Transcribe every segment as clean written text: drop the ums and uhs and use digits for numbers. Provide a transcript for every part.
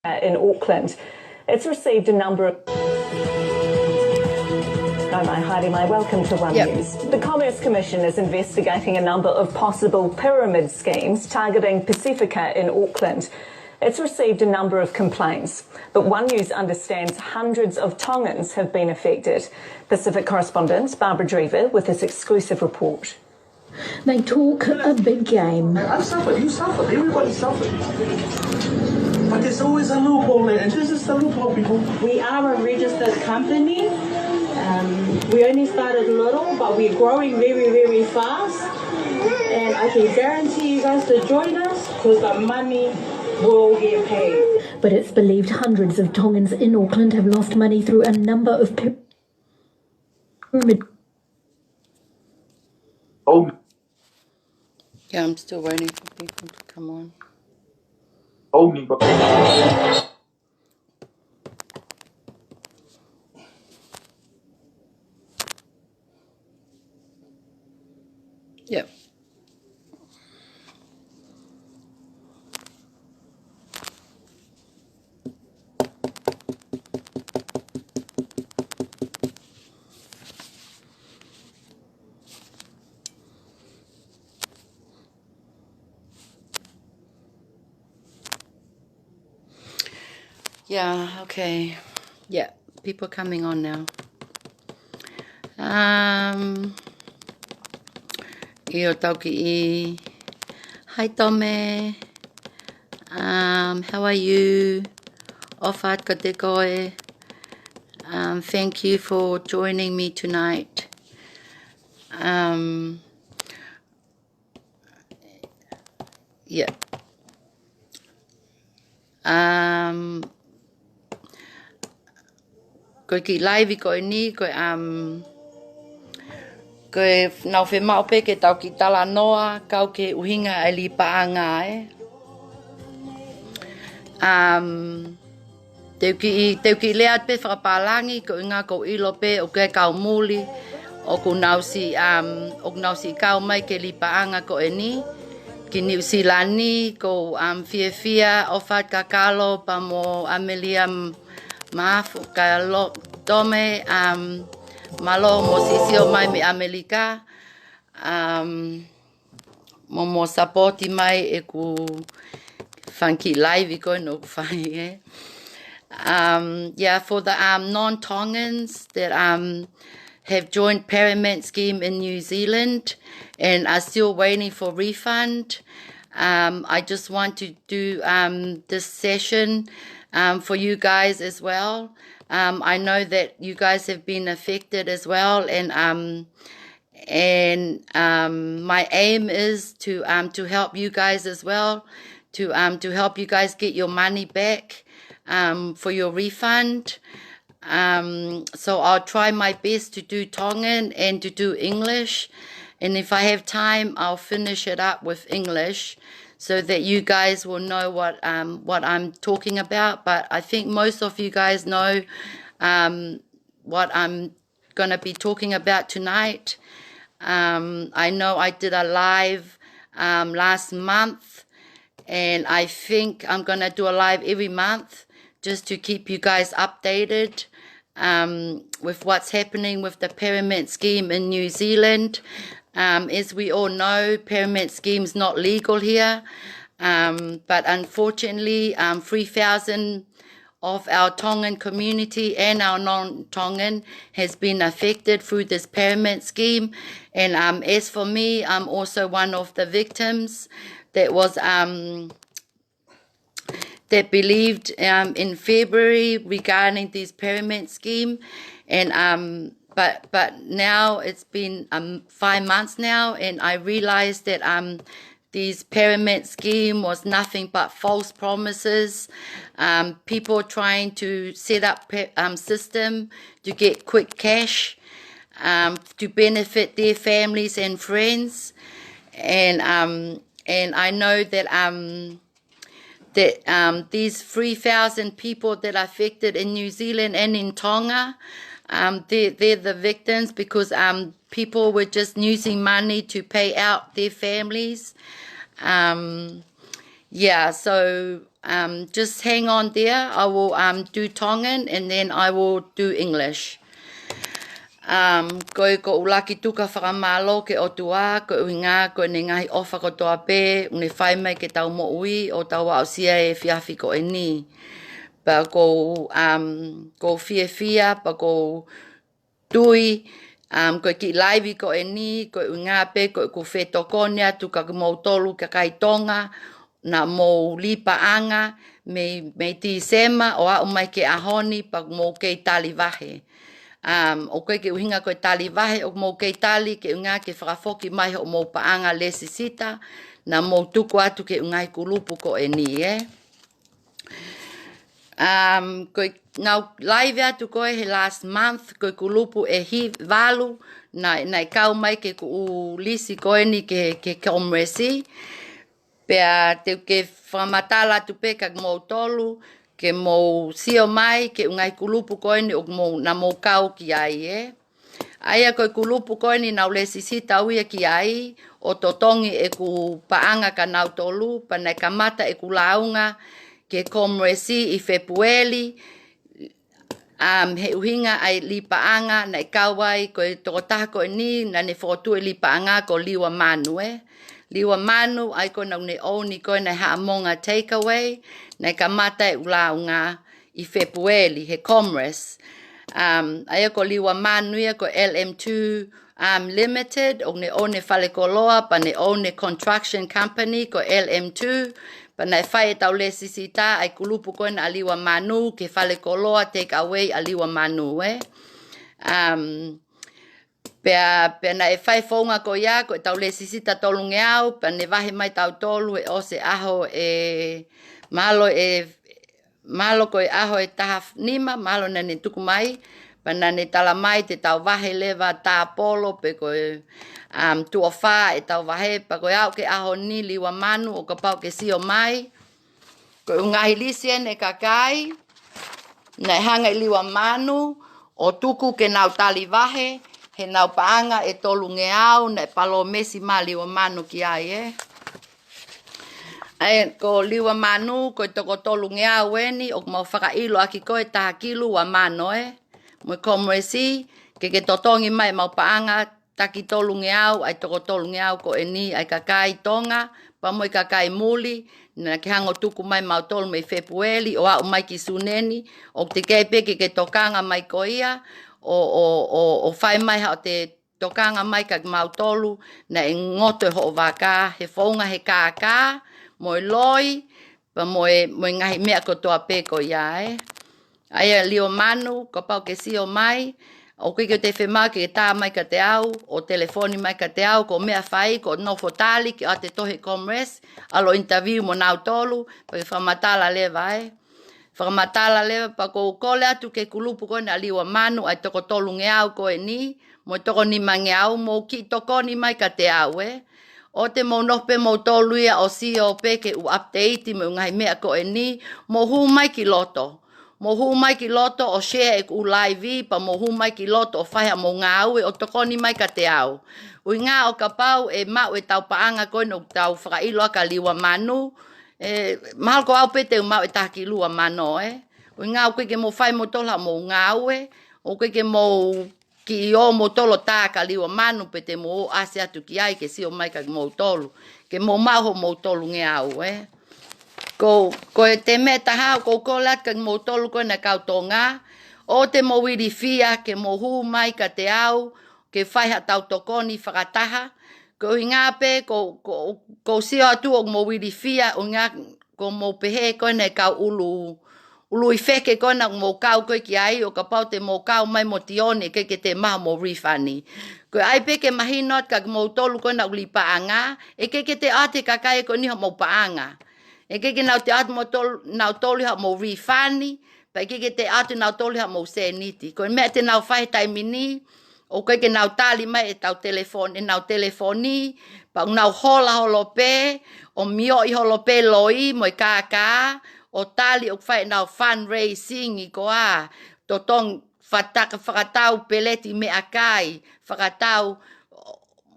in Auckland. It's received a number of... Heidi Mai, welcome to One News. The Commerce Commission is investigating a number of possible pyramid schemes targeting Pacifica in Auckland. It's received a number of complaints, but One News understands hundreds of Tongans have been affected. Pacific correspondent Barbara Drever with this exclusive report. They talk a big game. I've suffered, you suffered, everybody suffered. But there's always a loophole there, and this is the loophole, people. We are a registered company. We only started little, but we're growing very, very fast. And I can guarantee you guys to join us because the money will get paid. But it's believed hundreds of Tongans in Auckland have lost money through a number of pyramid. Oh. Yeah, I'm still waiting for people to come on. Only, but... Yep. Yeah, okay. Yeah, people coming on now. Io tauki. Hi Tome. How are you? Ofat ka te koe. Thank you for joining me tonight. Yeah. Koe ki live koe ni, koe koe nau whi maupe ke tau ki tala noa, kau ke uhinga e li paanga e. Teu ki lea pe whakapalangi, ko inga ko ilo pe o ke kau muli, o ku nausi kau mai ke li paanga ko e ni. Ki New Zealand ni, ko fia o what kakalo pa mo Amelia Mafu ka lo tome malo mo sisio mai me Amerika mo supporti mai e ku funky live ko no fai yeah, for the non-Tongans that have joined Paramount scheme in New Zealand and are still waiting for refund. I just want to do this session for you guys as well. I know that you guys have been affected as well, and my aim is to help you guys as well, to help you guys get your money back for your refund. So I'll try my best to do Tongan and to do English, and if I have time, I'll finish it up with English, so that you guys will know what I'm talking about. But I think most of you guys know what I'm gonna be talking about tonight. I know I did a live last month, and I think I'm gonna do a live every month just to keep you guys updated with what's happening with the Paramount scheme in New Zealand. As we all know, Paramount scheme's not legal here, but unfortunately 3,000 of our Tongan community and our non-Tongan has been affected through this Paramount scheme. And as for me, I'm also one of the victims that was that believed in February regarding this Paramount scheme, and but now it's been 5 months now, and I realized that this Paramount scheme was nothing but false promises, people trying to set up system to get quick cash, to benefit their families and friends, and I know that these 3,000 people that are affected in New Zealand and in Tonga, they're the victims because people were just using money to pay out their families. Yeah, so just hang on there. I will do Tongan and then I will do English. Koe ko ulaki tuka whakamalo ke o tua, ko uinga, ko ne ngahi ofa ko toa pe, une whai mai ke tau mo ui, o tau au sia e whiawhi ko e ni. Pa ko fia, pa ko tui, ko ki laivi ko e ni, ko uinga pe, ko whetokonia, tuka ko mau tolu ka kai tonga, na mo lipa anga, me ti sema, o a umai ke ahoni, pa mo ke tali vahe. O koe ke uhinga koe tali vahe, o mou kei tali ke unga ke whakafoki mai o mou paanga le sisita, na mou tuku atu ke ungai kulupu ko e ni, Koe ngau live atu koe he last month, koe kulupu e hi valu, na kau mai ke ku lisi koe ni ke komresi, pea te ke whamatala tu pe kak mou tolu, ke mou sio mai, ke ungai kulupu koe ni o na mou kau ki ai, Aia koe kulupu koe ni nau le sisita uia ki ai, o totongi e ku paanga ka nau tolu, panai kamata e ku launga, ke komresi I Februeli, he uhinga ai li paanga, na kawai koe tokotaha koe ni, na ne whotue li paanga ko liwa manu, Liwa manu, ai ko nau ne oni koe na haamonga takeaway, na kamata e ulaunga I Februeli, he Commerce. Ai ko liwa manu ia ko LM2 Limited, o ne one Whalekoloa, pa ne one Construction Company ko LM2, pa na whai e tau le sisita, ai kulupu koe na liwa manu, ke Whalekoloa take away a liwa manu, Pea na e whai whaunga ko ia, ko e tau le sisita tolunge au, pa ne wahe mai tau tolu e ose aho mahalo ko e aho e taha nima, mahalo na ne tuku mai, pa na ne tala mai te tau wahe lewa tā polo, pe ko e tua wha e tau wahe, pa ko e au ke aho ni liwa manu, o ka pau ke sio mai, ko e ngahi lisien e kakai, na e hanga I liwa manu, o tuku ke nau tali wahe, he nau paanga e tolu nge au, na e palo mesi ma liwa manu ki ai, Ai, ko liwa manu, ko toko tolu nge au weni, o mau whakailo aki koe taha kilu wa mano, Mo komresi, ke totongi mai mau paanga, taki tolu nge au, ai toko tolu nge au ko e ni, ai kakai tonga, pa mo kakai muli, na ke hango tuku mai mau tolu me Februeli, o au mai ki suneni, o te keipe ke tokanga mai ko ia, o whai mai hao te tokanga mai kak mau tolu, na e ngoto ho waka, he whaunga he kākā, mo e loi, pa mo e ngahi mea ko toa pe ko ia, Aia lio manu, ko pau ke sio mai, o kike te whema ke tā mai ka te au, o telefoni mai ka te au, ko mea whai, ko nofo tali, ki a te tohe komres, alo interview mo nau tolu, pa ke whamatala lewa, Whakamatala lewa, pa ko kole atu ke kulupu koe na liwa manu, ai toko tolu nge au koe ni, mo toko ni mange au, mo ki toko ni mai ka te au, O te mo nope mo tolu ia o si o peke u update mo ngai mea koe ni, mo hu mai ki loto. Mo hu mai ki loto o share e ku live, pa mo hu mai ki loto o whaia mo ngā au, o toko ni mai ka te au. Ui ngā o ka pau e mau e tau paanga koe no tau whakailoa ka liwa manu, mahal ko au pete mau e taki lua mano, Ui ngā o koe ke mo whai mo tola mo ngā au, o koe ke mo ki o mo tolo tā ka liwa manu pete mo o ase atu ki ai ke si o mai ka mo tolu. Ke mo maho mo tolu nge au, Ko e te me taha ko kolat ka mo tolu koe na kau tō ngā, o te mo wiri fia ke mo hu mai ka te au, ke whaiha tau tokoni whakataha, ko i ngā pe ko sio atu o mo wiri fia, o ngā ko mo pehe koe na kau ulu I wheke koe na mo kau koe ki ai, o ka pau te mo kau mai mo tione ke te maha mo refani. Ko ai pe ke mahinot ka mo tolu koe na uli paanga, ke te ate kakai ko niha mo paanga. Ke nau te atu mo nau tolu ha mo refani, pa ke te atu nau tolu ha mo seniti. Ko mea te nau whai taimini, o ke nau tali mai e tau telefoni, nau telefoni, pa nau hola holo pe, o mio I holo pe loi mo I kākā, o tali o whai nau fundraising I koa, totong whakatau peleti mea kai, whakatau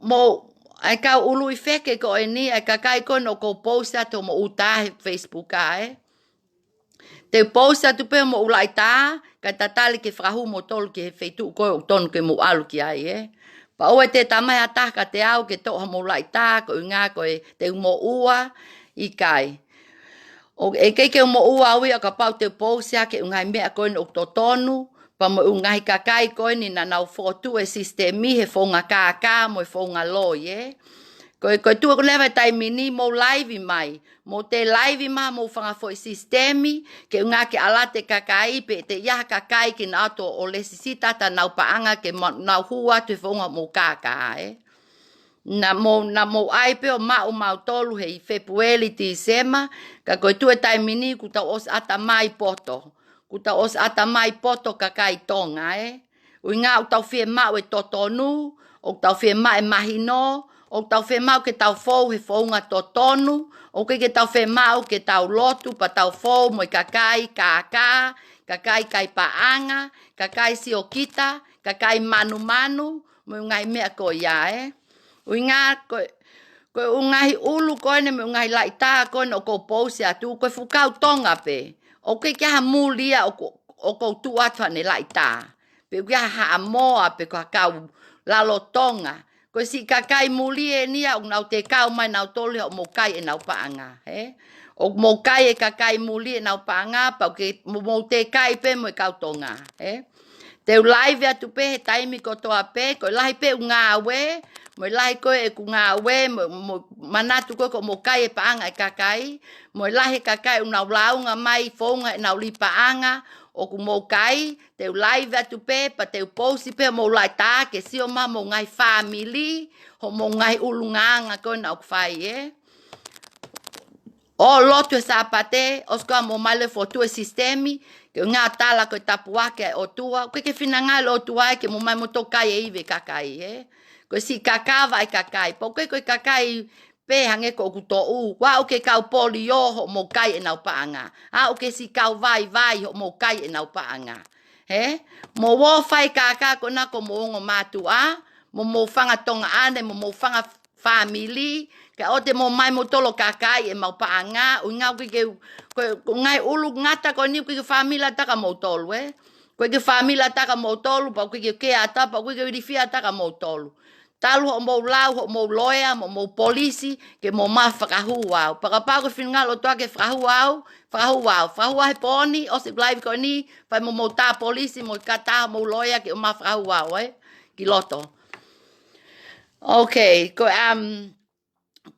mo ai ka ulu I feke ko e ni ai ka kai ko no ko posta to mo uta Facebook ai. Te posta tu pe mo ulai ta ka tatali ke frahu mo tol ke feitu ko ton ke mo alu ki ai Pa o te tamai ata ka te au ke to mo ulai ta ko nga ko te mo ua I kai. O e ke mo ua wi ka pau te posta ke ngai me ko no totonu pa mo ngai ka kai ko ni na nau fotu e sistemi he fonga ka mo fonga lo Ko tu ko leva tai mini mo live mai. Mo te live ma mo fanga foi sistemi ke nga ke alate kakai pe te ya kakai ke na to o lesisita ta nau paanga ke nau hua te fonga mo kaka Na mo ai pe o mau tolu hei February ti sema ka ko tu tai mini ku ta os ata mai poto. Ku ta os ata mai poto kakai tonga U nga o tau fie mau e totonu o tau fie mai mahino O tau whe mau ke tau fou he founga totonu. O ke tau whe mau ke tau lotu pa tau fou mo I kakai kaka. Kakai kai paanga. Kakai si o kita. Kakai manu. Mo ngai mea ko ia Ui ngā ko ungahi ulu koe ne me ungahi lai tā koe no ko pousi atu. Koe fukau tonga pe. O ke kia mulia o ko tu atua ne lai tā. Pe kia haa moa pe ko kau lalo tonga. Ko si kakai mulie nia o nau te kau mai nau tole o mokai e nau paanga. O mokai e kakai mulie nau paanga pa ke mo te kai pe mo kau tonga. Te live atu pe he taimi ko toa pe ko lahi pe unga we mo lahi ko e kunga we mo manatu ko mokai e paanga e kakai mo lahi kakai unau launga mai fonga e nau li paanga o ku mokai te live atu pe pa te posi pe mo lai ta ke si o ma mo ngai family ho mo ngai ulunganga ko na fai O lotu sapate os ko mo male fotu e sistemi ke nga tala ko tapua ke o tua ke finanga lo tua ke mo mai mo tokai e ive kakai ko si kakava e kakai po ko kakai pe hange ko kuto u wa o ke kau polio ho mo kai e nau paanga o ke si kau vai ho mo kai e nau paanga mo wo fai kaka ko na ko mo ngo matua mo fanga tonga ane mo fanga family ke o te mo mai mo tolo kakai e mau paanga o nga ko ngai ulu ngata ko ni ko family ta ka mo tolo ko ke family ta ka mo tolo pa ko ke ata pa ko ke rifia ta ka mo tolo talu ho mo lau ho mo loya mo polisi ke mo mafaka huwa pa pa ko finga lo to ke frahuwa he poni o se live ko ni pa mo ta polisi mo kata mo loya ke mafaka huwa ki loto okay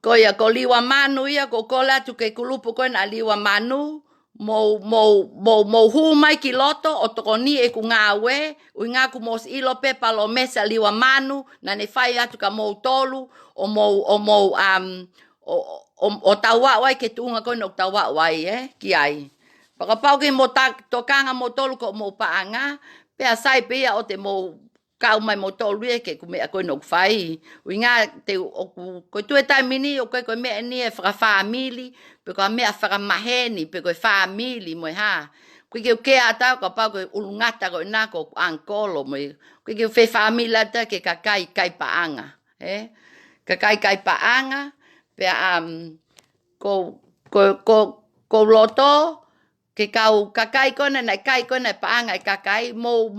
ko ya ko liwa manu ya ko kola tu ke kulupu ko na liwa manu mo hu mai ki loto o to ni e ku ngawe u nga ku mos ilo pe palo mesa liwa manu na ne fai atu ka mo tolu o tawa wai ke tunga ko no tawa wai ki ai pa pau ke mo tokanga mo tolu ko mo paanga pe asai pe o te mo kau mai mo tolu ke ku me ko no fai u nga te ko tu eta mini o ko me ni e fra family pe ko me fra maheni pe ko family mo ha ko ke ata ko pa ko ulungata ko na ko ankolo mo ko ke fe family ta ke kakai kai paanga kakai paanga pe ko loto ke kau kakai ko na kai ko na paanga kakai mo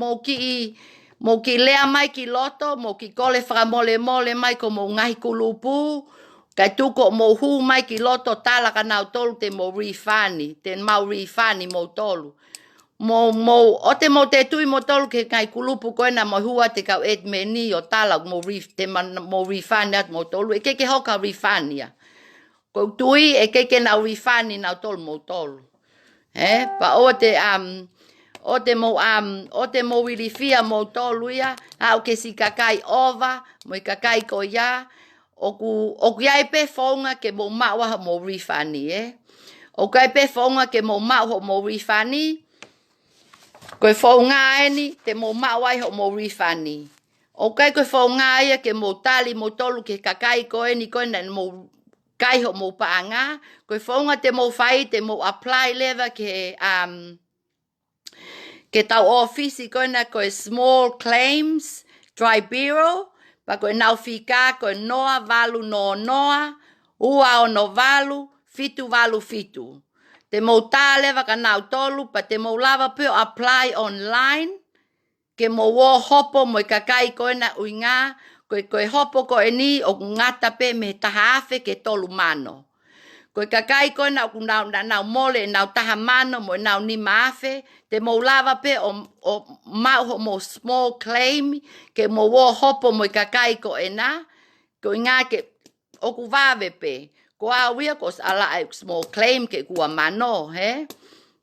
ki lea mai ki loto, mo ki kole fra mole mai ko mo ngai kulupu, kai tuko mo hu mai ki loto tala ka nau tolu te mo refani, te mau refani mo tolu. O te mo te tui mo tolu ke ngai kulupu koe na mo hua te kau et meni o tala mo refani at mo tolu, e keke hoka refani ya. Ko tui e keke nau refani nau tolu mo tolu. Pa o te mo wilifia mo tolu ya o ke si kakai ova mo kakai ko ya o ku ya pe fonga ke mo mawa mo refani o kai pe fonga ke mo mawa mo refani ko fonga ni te mo mawa mo refani o kai ko fonga ya ke mo tali mo tolu ke kakai ko ni ko na mo kai ho mo paanga ko fonga te mo fai te mo apply lever ke tau office ko na ko small claims tribunal pa koe nau whika, koe noa walu no noa, ua o no walu, fitu walu fitu. Te mou tā lewa ka nau tolu, pa te mou lava peo apply online, ke mo wo hopo mo kakai koe na uinga, koe hopo koe ni o ngata pe me tahaafe ke tolu mano. Koe kakai koe na ku nau mole nau taha mano mo nau ni maafe, te mo lava pe o mau mo small claim, ke mo wo hopo mo kakai koe na, koe ngā ke o ku vave pe. Ko a wia ko ala small claim ke kua mano, he?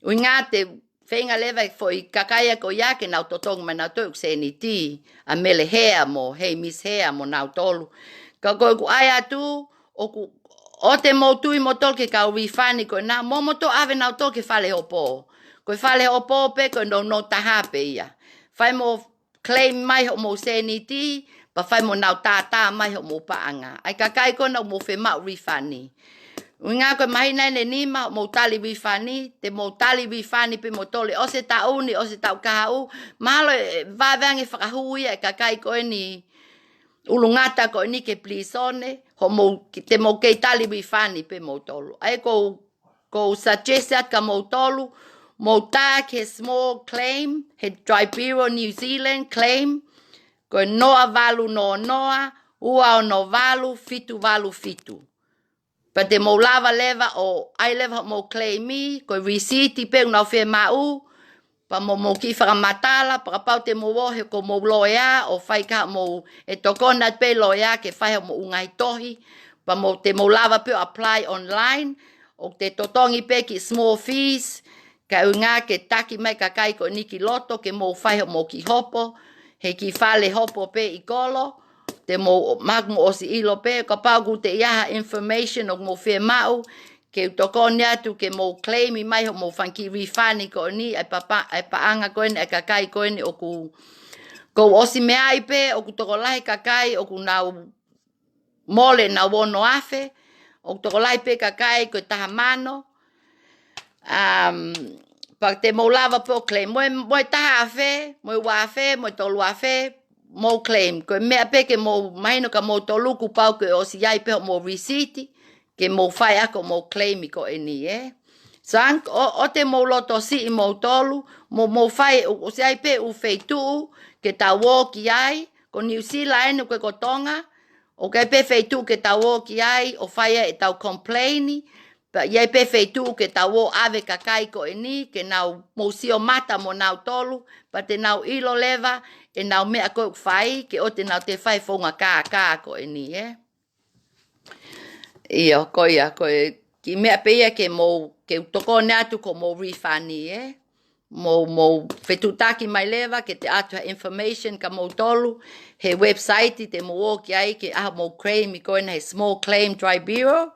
Uinga te whenga lewa foi kakaya ko ia ke nau totong ma nau tōk seni ti, a mele hea mo, hei miss hea mo nau tolu. Ka koe ku ai atu, o te mo tui mo tol ke kau rifani koe na, mo to ave nau tol ke fale hopo. Koe fale hopo pe koe no taha pe ia. Fai mo claim mai ho mo seni ti, pa fai mo nau tā mai ho mo paanga. Ai kakai koe nau mo fe mau rifani. Ngā koe mahina ene nima mo tali rifani, te mo tali rifani pe mo tole. O se tauni, o se tau kahau, mahalo vavangi whakahui e kakai koe ni ulungata koe ni ke plisone, te mo kei tali rifani pe mo tolu. Ai ko suggest ka mo tolu, mo tā ke small claim, he Tribiro New Zealand claim, koe noa walu no noa, ua o no walu, fitu walu fitu. Pa te mo lava leva o ai leva mo claimi, koe risiti pe unau whea mau, pa mo ki whakamatala, pa pau te mo wohe ko mo loea, o whai ka mo e tokona pe loea ke whai mo ungai tohi, pa te mo lava pe apply online, o te totongi pe ki small fees, ka unga ke taki mai kakai ko niki loto, ke mo whai mo ki hopo, he ki whale hopo pe i kolo, te mo magu o si ilo pe, ka pau te iaha information o mo whea mau, ke utokone atu ke mo claimi mai ho mo whanki rifani ko ni, ai paanga koe ni, ai kakai koe ni, o ku osi mea i pe, o ku tokolahi kakai, o ku nau mole na wono afe, o ku tokolahi pe kakai koe taha mano, pa te mo lava po claim, moe taha afe, moe wafe, moe tolu afe, mo claim, koe mea pe ke mo mahino ka mo tolu ku pau ke osi iai pe mo risiti, ke mo whai ako mo claimi ko e ni, Sang, o te mo loto si i mo tolu, mo whai, o si ai pe u wheitu, ke ta wō ki ai, ko New Zealand koe ko tonga, o kai pe wheitu ke ta wō ki ai, o whai e tau complaini, pa iai pe wheitu ke ta wō ave kakai ko e ni, ke nau mo sio mata mo nau tolu, pa te nau ilo leva, e nau mea koe whai, ke o te nau te whai whonga kā ko e ni, Iyo, koe, ki mea peia ke utoko ne atu ko mo rifani, Mo whetutaki mai lewa ke te atua information ka mo tolu, he website te mo o ki ai ke aha mo claim i koe na he small claim tribunal,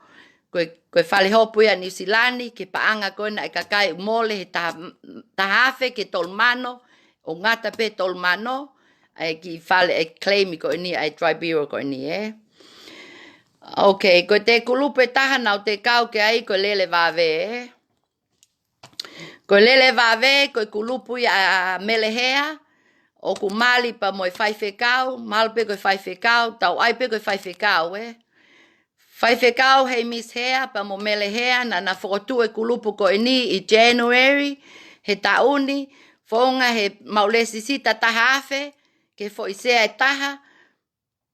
koe whale hopu ia New Zealand, ke paanga koe na e kakai mole he tahafe ke tolmano, o ngata pe tolmano, ki whale e claim i koe ni, ai tribunal koe ni, Ok, koe te kulupe taha nau te kau ke ai koe lele vave, Koe lele vave, koe kulupu a melehea, o ku mali pa moe whaiwhekau, malpe koe whaiwhekau, tau ai pe koe whaiwhekau, Whaiwhekau hei miss hea, pa mo melehea, na whokotu e kulupu koe ni i January, he tauni, whonga he maulesi sita taha afe, ke fo isea e taha,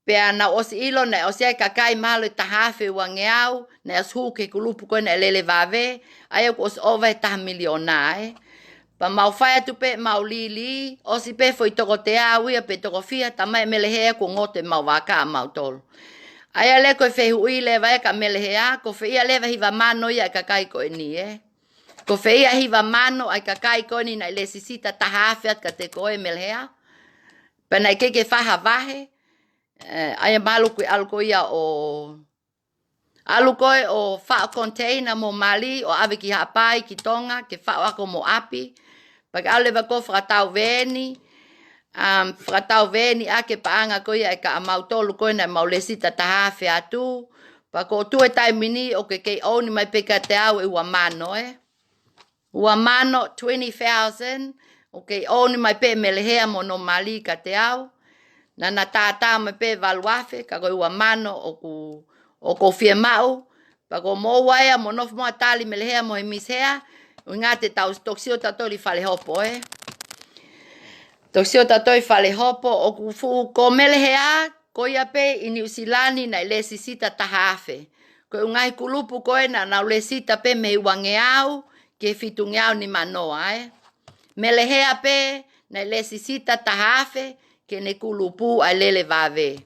pea na osi ilo na osi ai kakai malo i tahafe wangeau, na ashu ke kulupu koe na lele vave, ai aku osi ova e taha miliona, Pa mau whai atu pe mau lili, osi pe foi toko te awia pe toko fia, tamai melehea ko ngote mau waka mau tolu. Ai ale koe whehu i lewa e ka melehea, ko whea lewa hiwa mano ia kakai koe ni, Ko whea hiwa mano ai kakai koe ni na ilesisita tahafe at ka te koe melehea. Pana keke whaha wahe, ai malu koe aluko ia o alukoe o wha container mo mali o ave ki hapai ki tonga ke wha ako mo api pake alewa ko whakatau veni whakatau veni ake paanga koe ia e ka amau tolu koe na maulesita tahawhi atu pa ko tu e tai mini o ke kei oni mai peka te au e ua mano ua mano 20,000 o kei oni mai pe melehea mo no mali ka te au na tātā me pe valuafe, ka koe ua mano o ko fia mau, pa ko mo waia mo nofu mo atali me lehea mo he mishea, o ngā te tau toksio tatori whale hopo Toksio tatori whale hopo o ku fu ko melehea, ko ia pe i New Zealand na le sisita tahaafe. Ko ngai kulupu koe na le sita pe me wange au, ke fitunge au ni manoa Melehea pe na le sisita tahaafe, ke ne kulupu a lele vave.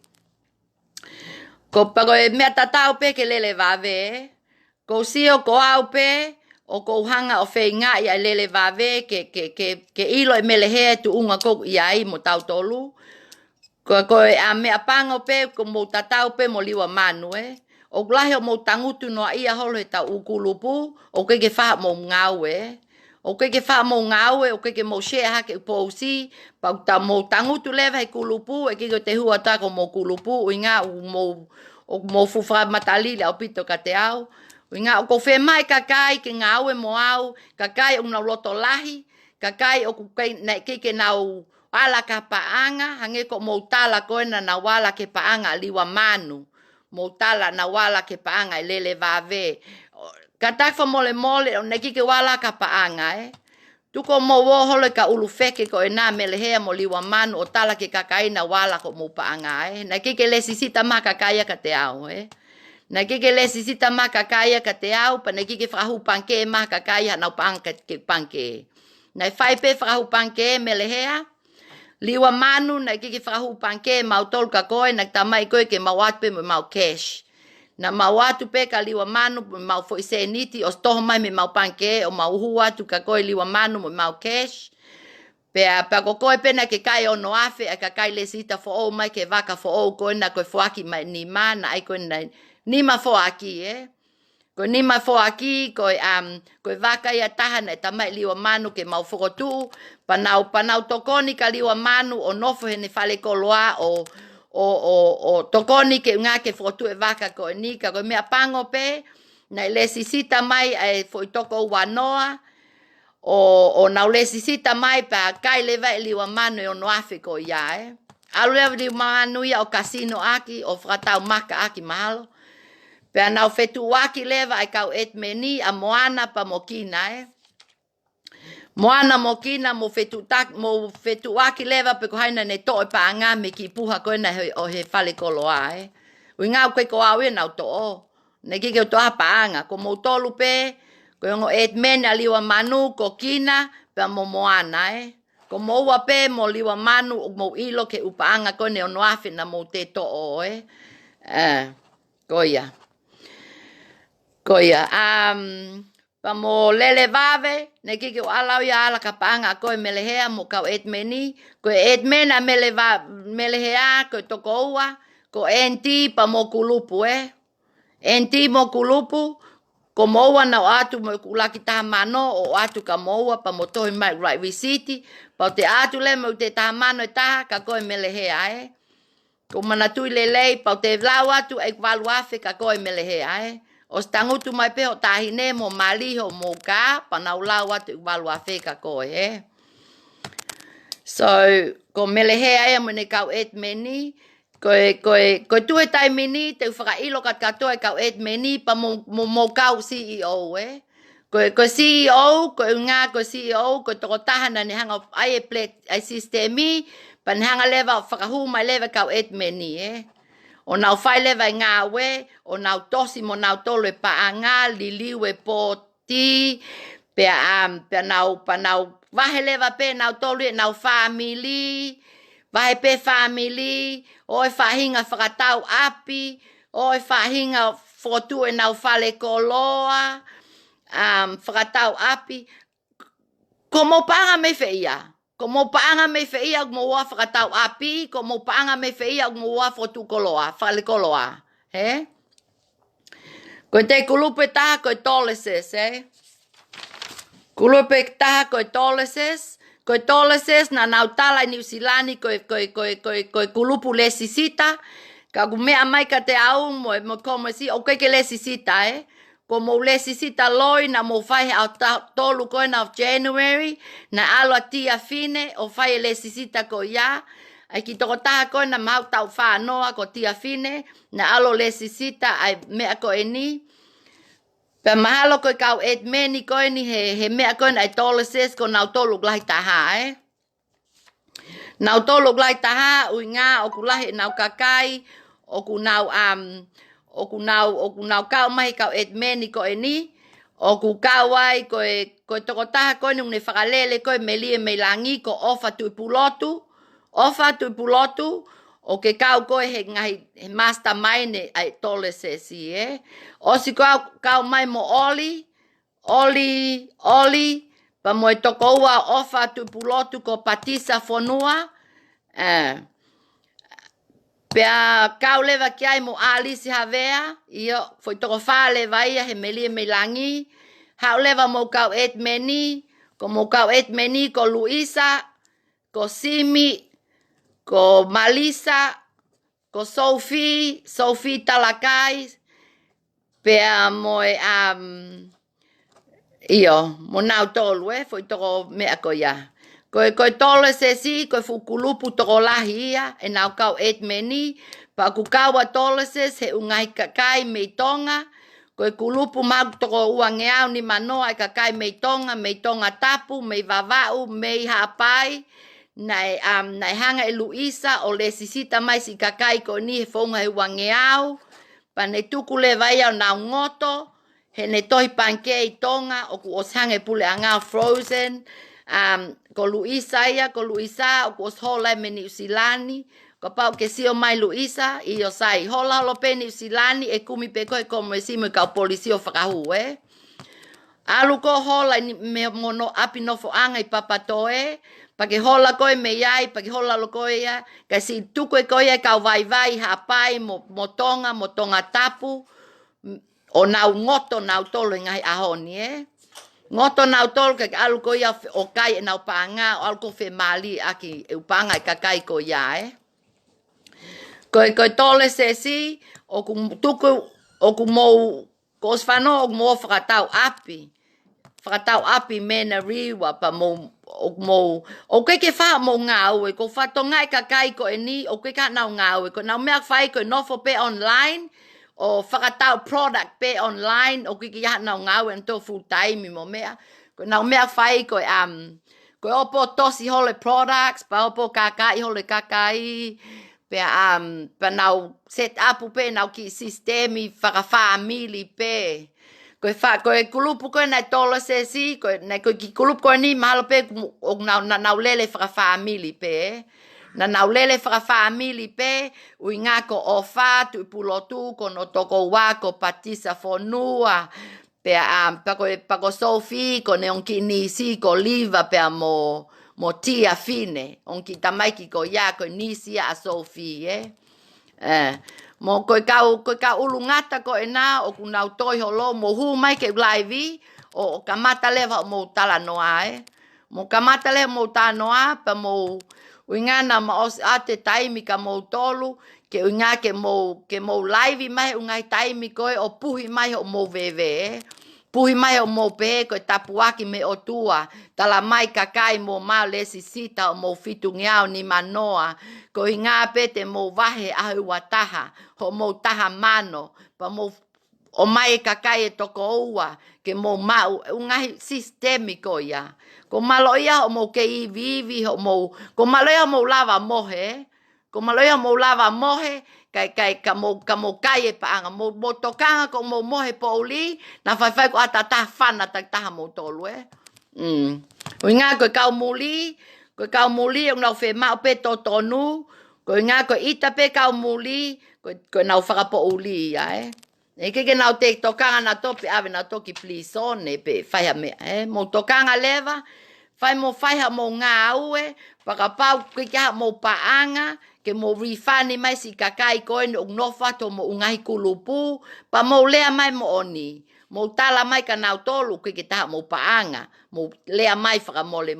Ko pago e mea tatau pe ke lele vave, ko sio ko au pe, o ko hanga o whei ngā i a lele vave, ke ilo e melehea tu unga kou i ai mo tau tolu. Ko a mea pango pe, ko mo tatau pe mo liwa manu O glahe o mo tangutu noa ia holo he tau ukulupu, o ke wha mo ngau O ke wha mo ngau o ke mo shea hake upousi, pa ta mo tangutu lewa he kulupu, ke te hua tako mo kulupu, o ngā mo fufa matalile au pito ka te au. O ngā o ko whe mai kakai ke ngā aue mo au, kakai o ngā loto lahi, kakai o ke nau ala ka paanga, hange ko mo tala koe na wala ke paanga liwa manu. Mo tala na wala ke paanga lele vave. Katakwa mole mole o neki ke wala ka paanga Tuko mo wohole ka ulufeke ko na melehea mo liwa manu o tala ke kakai na wala ko mo paanga Neki ke lesisita ma kakaya ka te au Neki ke lesisita ma kakaya ka te au, pa neki ke whahu panke ma kakaya na paanga ke panke. Nei whaipe whahu panke melehea, liwa manu na kiki whahu panke mau tolu ka koe na tamai koe ke mau atu pe me mau cash. Na mau atu pe ka liwa manu me mau foise niti o stoho mai me mau panke o mau hu atu ka koe liwa manu me mau cash. Pea ko koe pe na ke kai ono afe a ka kai lesita fo o mai ke waka fo o koe na koe fuaki mai ni ma na ai koe na ni ma fuaki Ko ni ma fuaki koe waka ia taha na tamai liwa manu ke mau whokotu panau tokoni ka liwa manu o nofo he ne whale koloa o tokoni ke ngā ke whokotu waka koe ni ka koe mea pango pe na lesisita mai ai fo toko wanoa o nau lesisita mai pa kai lewa liwa manu o noafe ko ia Alu lewa liwa manu ia o kasino aki o whakatau maka aki mahalo. Pea nau fetu waki lewa ai kau et meni a moana pa mokina Moana mokina mo fetu waki lewa pe ko haina ne toi pa anga me ki puha koe na o he whale koloa Ui ngau koe ko awe nau to Ne ki ke toa pa anga. Ko mo tolu pe, ko yongo et meni a liwa manu ko kina pe mo moana Ko mo ua pe mo liwa manu mo ilo ke upaanga koe ne ono afe na mo te to Koia. Pa mo lele vave, ne kike o alau ia ala ka paanga koe melehea mo kau et meni. Ko et mena melehea koe toko ua, ko enti pa mo kulupu Enti mo kulupu, ko mo ua na o atu mo kulaki taha mano o atu ka mo ua pa mo tohi mai right visiti. Pa te atu le mo te taha mano taha ka koe melehea Ko manatui lelei pa te vlau atu e walu afe ka koe melehea O stangutu mai pe o tahine mo maliho mo ka pa nau lau atu e walu afe ka koe So, ko melehea mo ne kau et meni, koe tue tai mini te whakailo kat katoa kau et meni pa mo kau CEO Ko CEO, ko ngā ko CEO, ko toko tahana ni hanga ai e plek ai sistemi, pa ni hanga lewa whakahu mai lewa kau et meni O nau whai lewa ngā we, o nau tosi mo nau tolo e paanga, liliu e poti, pea nau wahe lewa pe nau tolo e nau family, wahe pe family, o e whahinga whakatau api, o e whahinga whotu e nau whale koloa, whakatau api. Ko mo paanga me whia. Ko mo paanga me whia mo wa whakatau api, ko mo paanga me whia mo wa whotu koloa, whale koloa. Ko te kulupe taha ko toleses, Kulupe taha ko toleses, na nau tala New Zealand ko kulupu lesisita, ka mea mai ka te au mo komo si o ke lesisita Ko mo lesisita loi na mo whai au tolu koe na of January, na alo tia fine o whai lesisita ko ia, ai ki toko taha koe na mau tau whanoa ko tia fine, na alo le sisita ai mea koe ni. Pe mahalo koe kau et meni koe ni he mea koe ai tole ses ko nau tolu glahi taha Nau tolu glahi taha ui ngā o kulahi nau kakai, o ku nau kau mai kau et meni koe ni, o ku kau ai koe toko taha koe ni unge whakalele koe me lie me langi ko ofa tui pulotu, o ke kau koe he ngahi he mastermind ai tole sesi Osi kau mai mo oli, pa mo toko ua ofa tui pulotu ko patisa fonua, Pea kau lewa ki ai mo alisi havea, iyo foi toko wha lewa ia he melia me langi, hau lewa mo kau et meni, ko mo kau et meni ko Luisa, ko Simi, ko Malisa, ko Sophie Talakai, pea mo iyo, mo nau tolu foi toko mea ko ia. Koe tole se si, koe fukulupu toko lahi ia, e nau kau et meni, pa ku kaua tole se he ungai kakai mei tonga, koe kulupu mau toko uangeau ni manoa e kakai mei tonga tapu, mei vavau, mei hapai, nai hanga e Luisa o le sisita mai si kakai ko ni he fonga he uangeau, pa ne tuku le vai au nau ngoto, he ne tohi pankei tonga, o ku oshange pule angau frozen, ko Luisa o ku oshola me New Zealandi, ko pau ke sio mai Luisa, i o sai hola holo pe New Zealandi, e kumi pe koe komo e simo kau polisi o whakahu Alu ko hola me mono api nofo anga I papatoe, pa ke hola koe me iai, pa ke hola lo koe ia, ka si tuku e koe ia kau vai hapai mo tonga tapu, o nau ngoto nau tolo ngai ahoni Ngoto nau tolu ke alu ko ia o kai e nau panga o alu ko fe mali aki e upanga e kakai ko ia Koe tole se si o ku tuku o ku mou ko osfano o mo whakatau api mena riwa pa o ke wha mo ngā ue ko whatonga e kakai ko e ni o ke ka nau ngā ue ko nau mea whai ko nofo pe online o whakatau product pe online o kiki ia nau ngau en tō full time mo mea. Ko nau mea whai ko opo tosi hole products, pa opo kakai hole kakai, pa nau set up pe nau ki sistemi whakawhamili pe. Ko kulupu ko nai tola se si, ko ki kulupu ko ni mahalo pe o nau lele whakawhamili pe. Na nau lele whakawhamili pe, ui ngā ko ofa, tui pulotu, ko no toko wā, ko patisa fonua, pa ko Sophie, ko ne onki nisi, ko liva pea mo tia fine, onki tamaiki ko ia, ko nisi a Sophie, Mo koe kau ulu ngata ko e nā, o ku nau toi holo, mo hu mai ke ulaivi, o kamata lewa mo tala noa, Mo kamata lewa mo tala noa, pa mo uingana ma os ate taimi ka mo tolu ke uinga ke mo live mai ungai taimi koe o puhi mai o mo veve puhi mai o mo pe ko tapuaki me o tua tala mai kakai mo ma le sisita o mo fitu ngiao ni manoa ko inga pete mo vahe ahu wataha ho mo taha mano pa mo o mai kakai e toko ua ke mo mau ungai sistemiko ya ko malo ia o mo ke vivi o mo ko malo ia mo lava mohe kai ka mo kai pa anga mo tokanga ko mo mohe poli na fai ko atata fana ta mo tolu o nga ko ka muli o na fe ma pe totonu ko nga ko ita pe ka muli ko na fa po uli ya E ke nau te tokanga na topi ave na toki please on pe fai me mo tokanga leva fai mo ngā ue pakapau ke ka mo paanga ke mo refani mai si kakai ko no nofa to mo ungai kulupu pa mo lea mai mo oni mo tala mai ka nau tolu ke ta mo paanga mo lea mai fra mole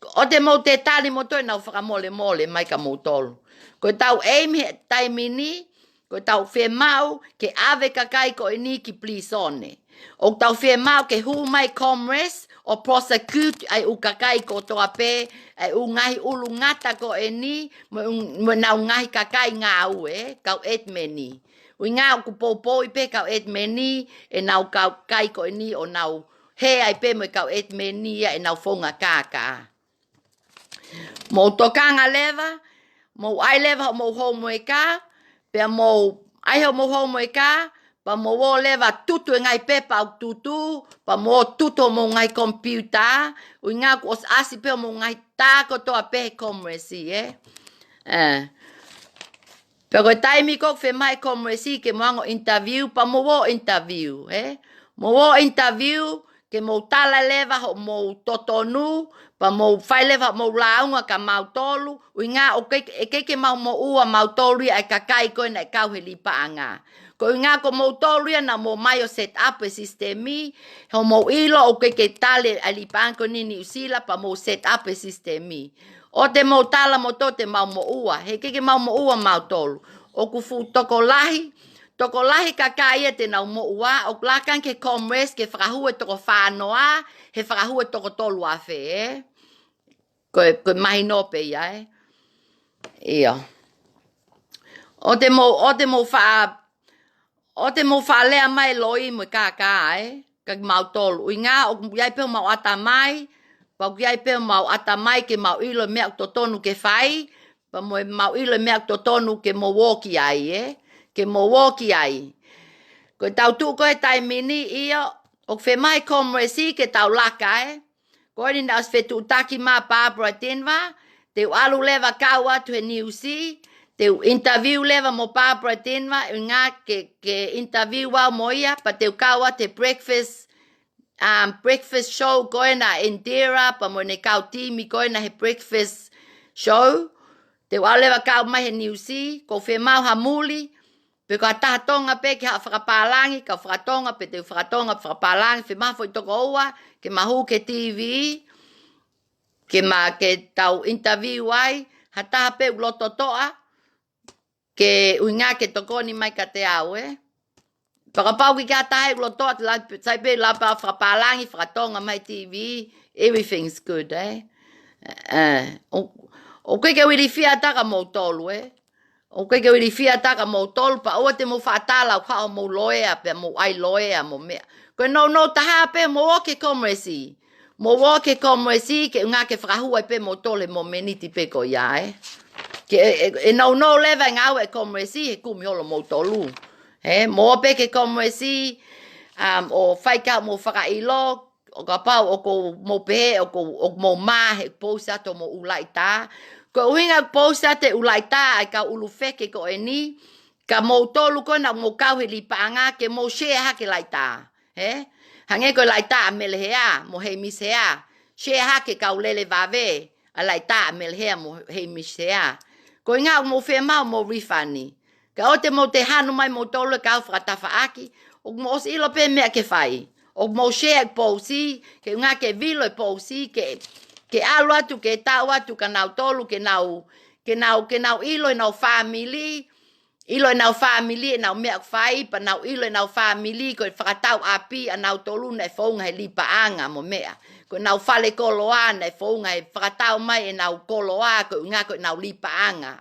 o te mo te tali mo to na fra mole mai ka mo tolu ko tau aim tai mini ko tau fe mau ke ave kakai ko ini ki please one. O tau fe mau ke hu mai commerce o prosecute ai ukakai ko toa pe ai ungai ulu ngata ko eni mo na ungai kakai ngā au kau et meni. Ui ngā ku popo i pe kau et meni e nau kau kai ko eni o nau he ai pe mo kau et meni e nau fonga kaka. Mo tokanga leva, mo ai leva mo ho mo e ka, pe mo ai ho mo ho mo e ka, pa mo wo leva tutu e ngai pepa au tutu, pa mo tutu mo ngai computer, ui ngā ku os asi pe mo ngai tā ko toa pe komresi, Pe koe taimi kok fe mai komresi ke moango interview, pa mo wo interview, Mo wo interview, ke mo tala leva ho mo totonu, pa mo fai leva mo launga ka mau tolu, ui ngā o ke mau mo ua mau tolu ai kakai koe na kau he lipa anga. Ko ngā ko mo tolu na mo mai o set up e sistemi, ho mo ilo o ke tale a lipa anga ni usila pa mo set up e sistemi. O te mo tala mo to te mau mo ua, he ke mau mo ua mau tolu. O kufu toko lahi kakai e te nau mo ua, o lakan ke comres ke whakahua toko whanoa, he whakahua toko tolu a whe, Koe mahi no pe ia, Ia. O te mo wha lea mai loi mo kaka, Ka mau tolu. Ui ngā, o iai peo mau ata mai, pa iai peo mau ata mai ke mau ilo mea totonu ke whai, pa mo mau ilo mea totonu ke mo woki ai, Ke mo woki ai. Koe tau tu koe tai mini ia, o whe mai komresi ke tau laka, Koe ni naus whe tu taki ma Barbara Denver, te alu leva kau atu he niusi, te interview leva mo Barbara Denver, ngā ke interview wau mo ia, pa te kau atu breakfast show koe na Indira, pa mo ne kau timi koe na he breakfast show, te alu leva kau mai he niusi, ko whe mau hamuli, pe ka tahatonga pe ke ha whakapalangi, ka whakatonga pe te whakatonga whakapalangi, whe maho i toko oa, ke mahu ke TV, ke tau interview ai, ha taha pe uloto toa, ke uinga ke tokoni mai ka te au, Whakapau ki ka taha uloto toa, sai pe la pa whakapalangi, whakatonga mai TV, everything's good, O ke wiri fia taka mo tolu, O ke wiri fia taka mo tolu, pa oa te mo whaatala o kao mo loea, pe mo ai loea mo mea. Koe no taha pe mo oke komresi. Mo oke komresi, ke ngā ke whakahua pe mo tole mo meniti pe ko ia, Ke no leva ngau e komresi, he kumi holo mo tolu. Mo pe ke komresi, o whaika mo whakailo, o ka pau o ko mo pehe, o mo ma, he pousa to mo ulaita. Ko uhinga pousa te ulaita, ai ka ulu wheke ko e ni, ka mo tolu ko na mo kau he lipaanga, ke mo share hake laita. Hange ko laita a melehea, mo hei misea. Share hake ka ulele vave, a laita a melehea mo hei misea. Ko inga mo whea mau mo rifani. Ka o te mo te hanu mai mo tolu ka au whakatafa aki, o mo os ilo pe mea ke whai. O mo share pousi, ke unga ke vilo e pousi, ke alu atu, ke tau atu, ka nau tolu, ke nau ilo e nau family, ilo e nau family, e nau mea whai, pa nau ilo e nau family, ko e whakatau api, a nau tolu na e whaunga he lipa anga mo mea. Ko nau whale koloa na e whaunga he whakatau mai e nau koloa, ko unga ko e nau lipa anga.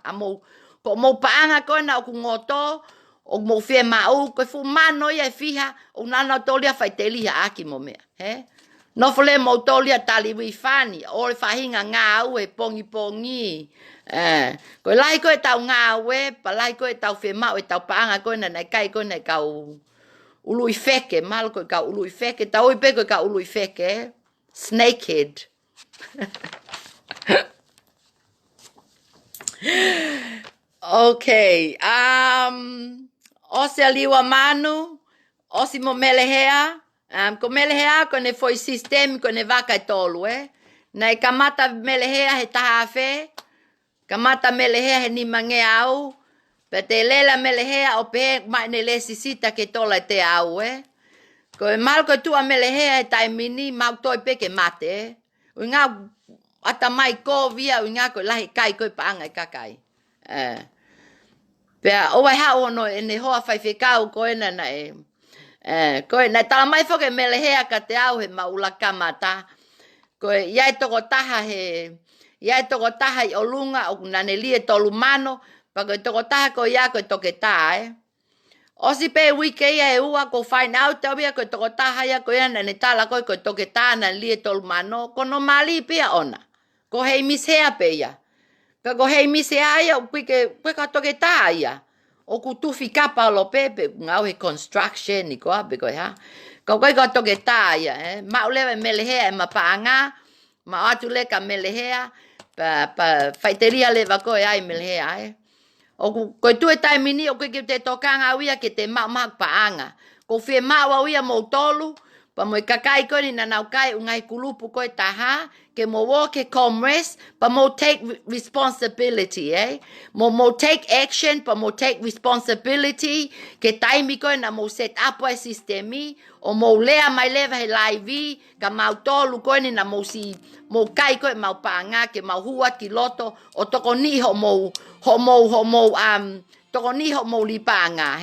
Ko mo paanga ko e nau ku ngoto, o mo whea mau, ko e fu mano ia e whiha, o nana tolia whai te liha aki mo mea. No fole mo tolia tali wifani, o le whahinga ngā au e pongi. Ko lai ko e tau ngā aue, pa lai ko e tau whe mau e tau paanga ko e na kai ko e na kau ului wheke, malo ko e kau ului wheke, tau i pe ko e kau ului wheke, snakehead. Okay, Ose aliwa manu, osi mo melehea, ko melehea ko ne foi sistemi ko ne vaka e tolu, Na e kamata melehea he taha awhe, kamata melehea he ni mange au, pe te lela melehea o pe mai ne le sisita ke tola e te au, Ko e mal ko tua melehea he tai mini, mau toi pe ke mate, O ngā ata mai ko via, o ngā ko lahi kai ko e paanga e kakai. Pea o wai hao no e ne hoa whai whekau ko e na e. Ko e na tala mai whoke melehea ka te au he maula kamata. Ko ia toko taha ia toko taha I olunga o nane lie tolu mano, pa ko toko taha ko ia ko toke tae. Osi pe wike ia e ua ko find out au ia ko toko taha ia ko ia nane tala ko toke taha na lie tolu mano, ko no mali pia ona. Ko hei misea pe ia. Ka ko hei misea ia o ka toke taha ia. O ku tufi kapa lo pepe ngau he construction ni ko abe ko ha. Ko toke taha ia, ma ulewa melehea e mapaanga, ma atu le ka melehea, pa faiteria leva ko ai melehea O ko tu e tai mini o ke te tokanga wia ke te ma paanga. Ko fie ma wa wia mo tolu, pa mo kakai ko ni na nau kai ungai kulupu ko taha, ke mo wo ke comrades, pa mo take responsibility, Mo take action, pa mo take responsibility, ke tai mi ko na mo set up a sistemi, o mo lea mai leva he live, ka mau tolu ko ni na mo si, mo kai ko mau paanga, ke mau hua ki loto, o toko ni ho mo toko ni ho mo li paanga,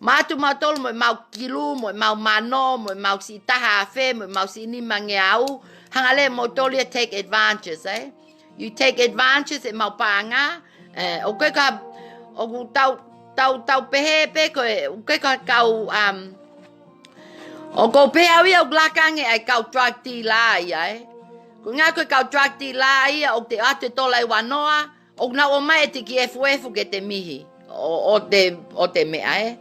Matu matol mo mau kilu, mo mau mano, mo mau si taha fe, mo mau si ni mangeau. Hangale mo tolia take advantages, You take advantages e mau panga. O ke ka o tau pehe pe ko o ke ka kau o ko pe awi o glakange ai kau drug dealer ia, Ko nga ko kau drug dealer ia o te ate tolai wanoa, o na o mai te ki FF ke te mihi. O te mea,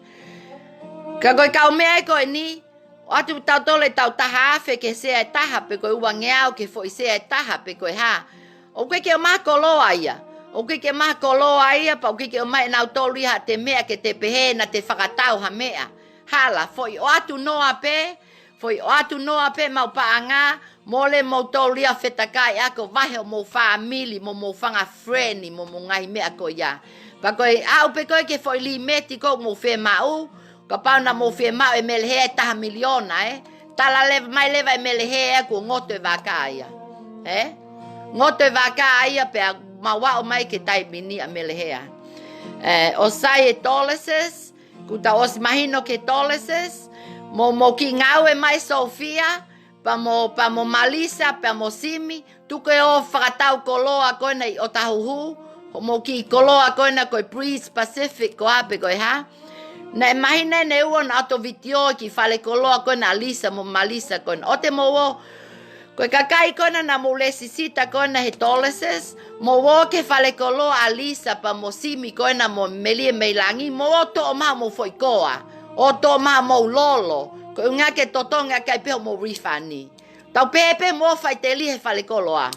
Ka koe kau mea koe ni, o atu tau tole tau taha afe ke sea e taha pe koe ua ngeau ke fo I sea e taha pe koe ha. O koe ke o maha koloa ia. O koe ke maha koloa ia pa o koe ke o mai nau tolu iha te mea ke te pehe na te whakatau ha mea. Hala, foi o atu noa pe mau paanga, mole mo tolu iha whetakai ako vahe o mo family, mo whanga friend, mo ngai mea koe ia. Pa koe au pe koe ke foi li meti ko mo whe mau, Ka pau na mo fie mau e melehea taha miliona, Tala leva, mai leva e melehea ko ngoto e waka ia. Ngoto e waka ia pe mawa o mai ke tai mini a melehea. O sai e toleses, kuta os mahino ke toleses, mo ki ngau e mai Sofia, pa mo Malisa, pa mo Simi, tuke o whakatau koloa koina I o tahuhu, mo ki koloa koina koe pre-Pacific ko ape koe ha, Na e mahina ne ua na ato vitio ki whale koloa koe na Alisa mo Malisa koe. O te mo o, koe kakai koe na mo lesisita koe na he toleses, mo o ke whale koloa Alisa pa mo Simi koe na mo melie meilangi, mo o to o maha mo foikoa, o to o maha mo lolo, koe unga ke totonga kai peo mo rifani. Tau pepe mo fai te li he whale koloa,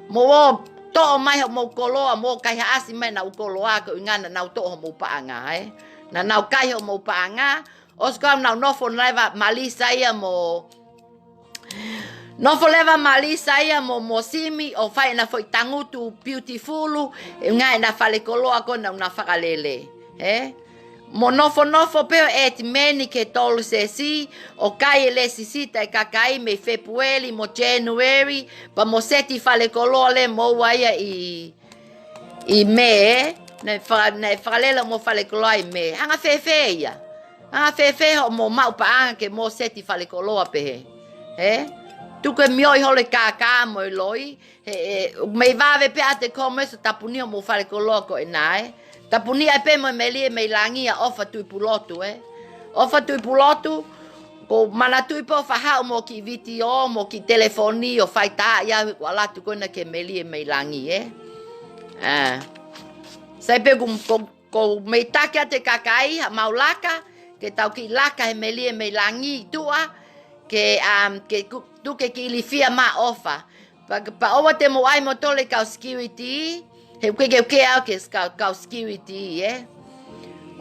mo o to o mai mo koloa, mo kai haasi mai na ukoloa koe unga na nau to o mo paanga, Na nau kai ho mo paanga, os ko nau nofo leva Malisa ia mo nofo leva Malisa ia mo Simi o fai na foi tangutu beautiful nga na fale koloa ko na whakalele, Mo nofo peo et meni ke tolu se si o kai le sisita e kakai me February mo January pa mo seti fale koloa le mo waia I me, Nei whakalela mo whale koloa I me. Anga whewhe ia. Anga whewhe ho mo mau paanga ke mo seti whale koloa pehe. Tuke mioi hole kākā mo I loi. Mei wawe pe a te komeso tapuni o mo whale koloa ko nae. Tapuni ai pe mo melie mei langi a ofa tui pulotu. Ofa tui pulotu. Ko mana tui po whahau mo ki video, mo ki telefoni o whaita ia wala tu kona ke melie mei langi. Sai pe ko mei take a te kakai ha mau laka, ke tau ki laka he melie mei langi tua, ke tuke ki ilifia ma ofa. Pa owa te mo ai mo tole kau security, he uke au ke kau security,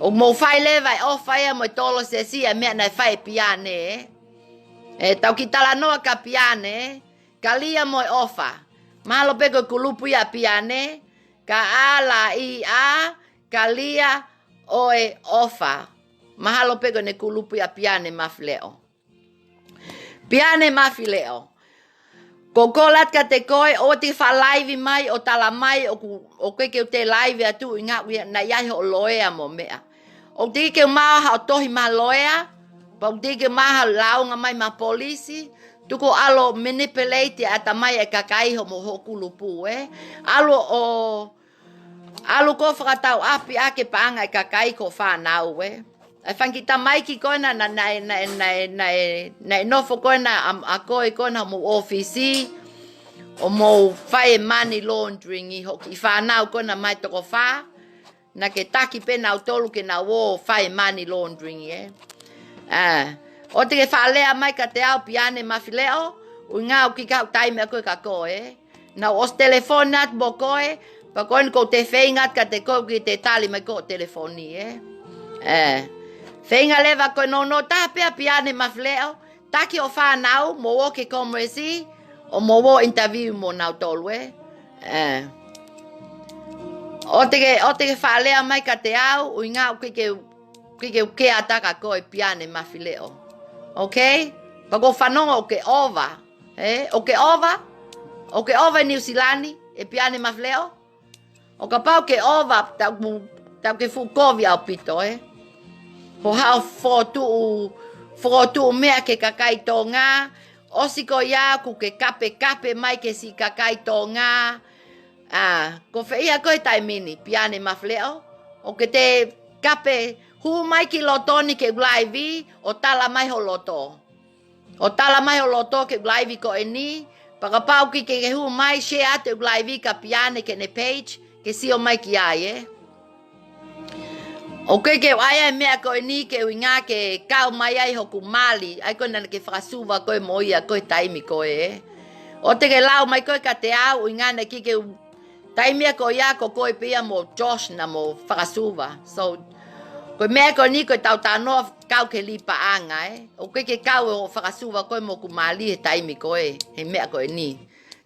O mo whai lewa e ofa ia mo tolo se si a mea na whai piane, Tau ki tala noa ka piane, ka lia mo e ofa. Mahalo peko kulupu ia piane, ka ala I a, ka lia o e ofa. Mahalo peko ne kulupu ia piane mafileo. Piane mafileo. Ko kolat ka te koe, o te wha live mai, o tala mai, o keke o te live atu, inga na iai ho loea mo mea. O te ke maha o tohi ma loea, pa o te ke maha launga mai ma polisi, tuko alo manipulate ata mai e kakai ho mo hokulupu alo ko whakatau api ake paanga e kakai ko whanau e whankita mai ki koina na nofo koina a koe koina mo ofisi o mo whae money laundering i hoki whanau koina mai toko wha na ke taki pena au tolu ke na wo whae money laundering o te ke whaalea mai ka te au piane mawhileo, ui ngā o ki kau taime a koe ka koe. Na os telefonat mo koe, pa koe ko te whaingat ka te koe ki te tali mai ko telefoni Whainga lewa koe no tāpea piane mawhileo, taki o whanau, mo wo ke komresi, o mo wo interview mo nau tolu O te ke whaalea mai ka te au, ui ngā o ke ataka koe piane mawhileo. Okay? Pako whanonga o ke ova. O ke ova New Zealandi, e piane mawhileo. O ka pau ke ova, tau ke fukovi au pito, Ho hao whotu mea ke kakai tō ngā, osiko ia ku ke kape mai ke si kakai tō ngā. Ko whia koe taimini, piane mawhileo. O ke te kape hu mai ki lotoni ke glaivi, o tala mai ho loto. O tala mai ho loto ke glaivi ko e ni, pakapau ki ke hu mai share te glaivi ka piane ke ne page, ke si o mai ki ai O ke aia mea ko e ni ke uinga ke kau mai ai hoku mali, ai koe nana ke whakasuwa koe moia koe taimi koe O te ke lau mai koe ka te au, uinga na ki ke taimia ko ia ko koe pia mo Josh na mo whakasuwa. So, koe mea koe ni koe tau tānoa kau ke lipa anga O koe ke kau o whakasuwa koe mo kumali he taimi koe, he mea koe ni.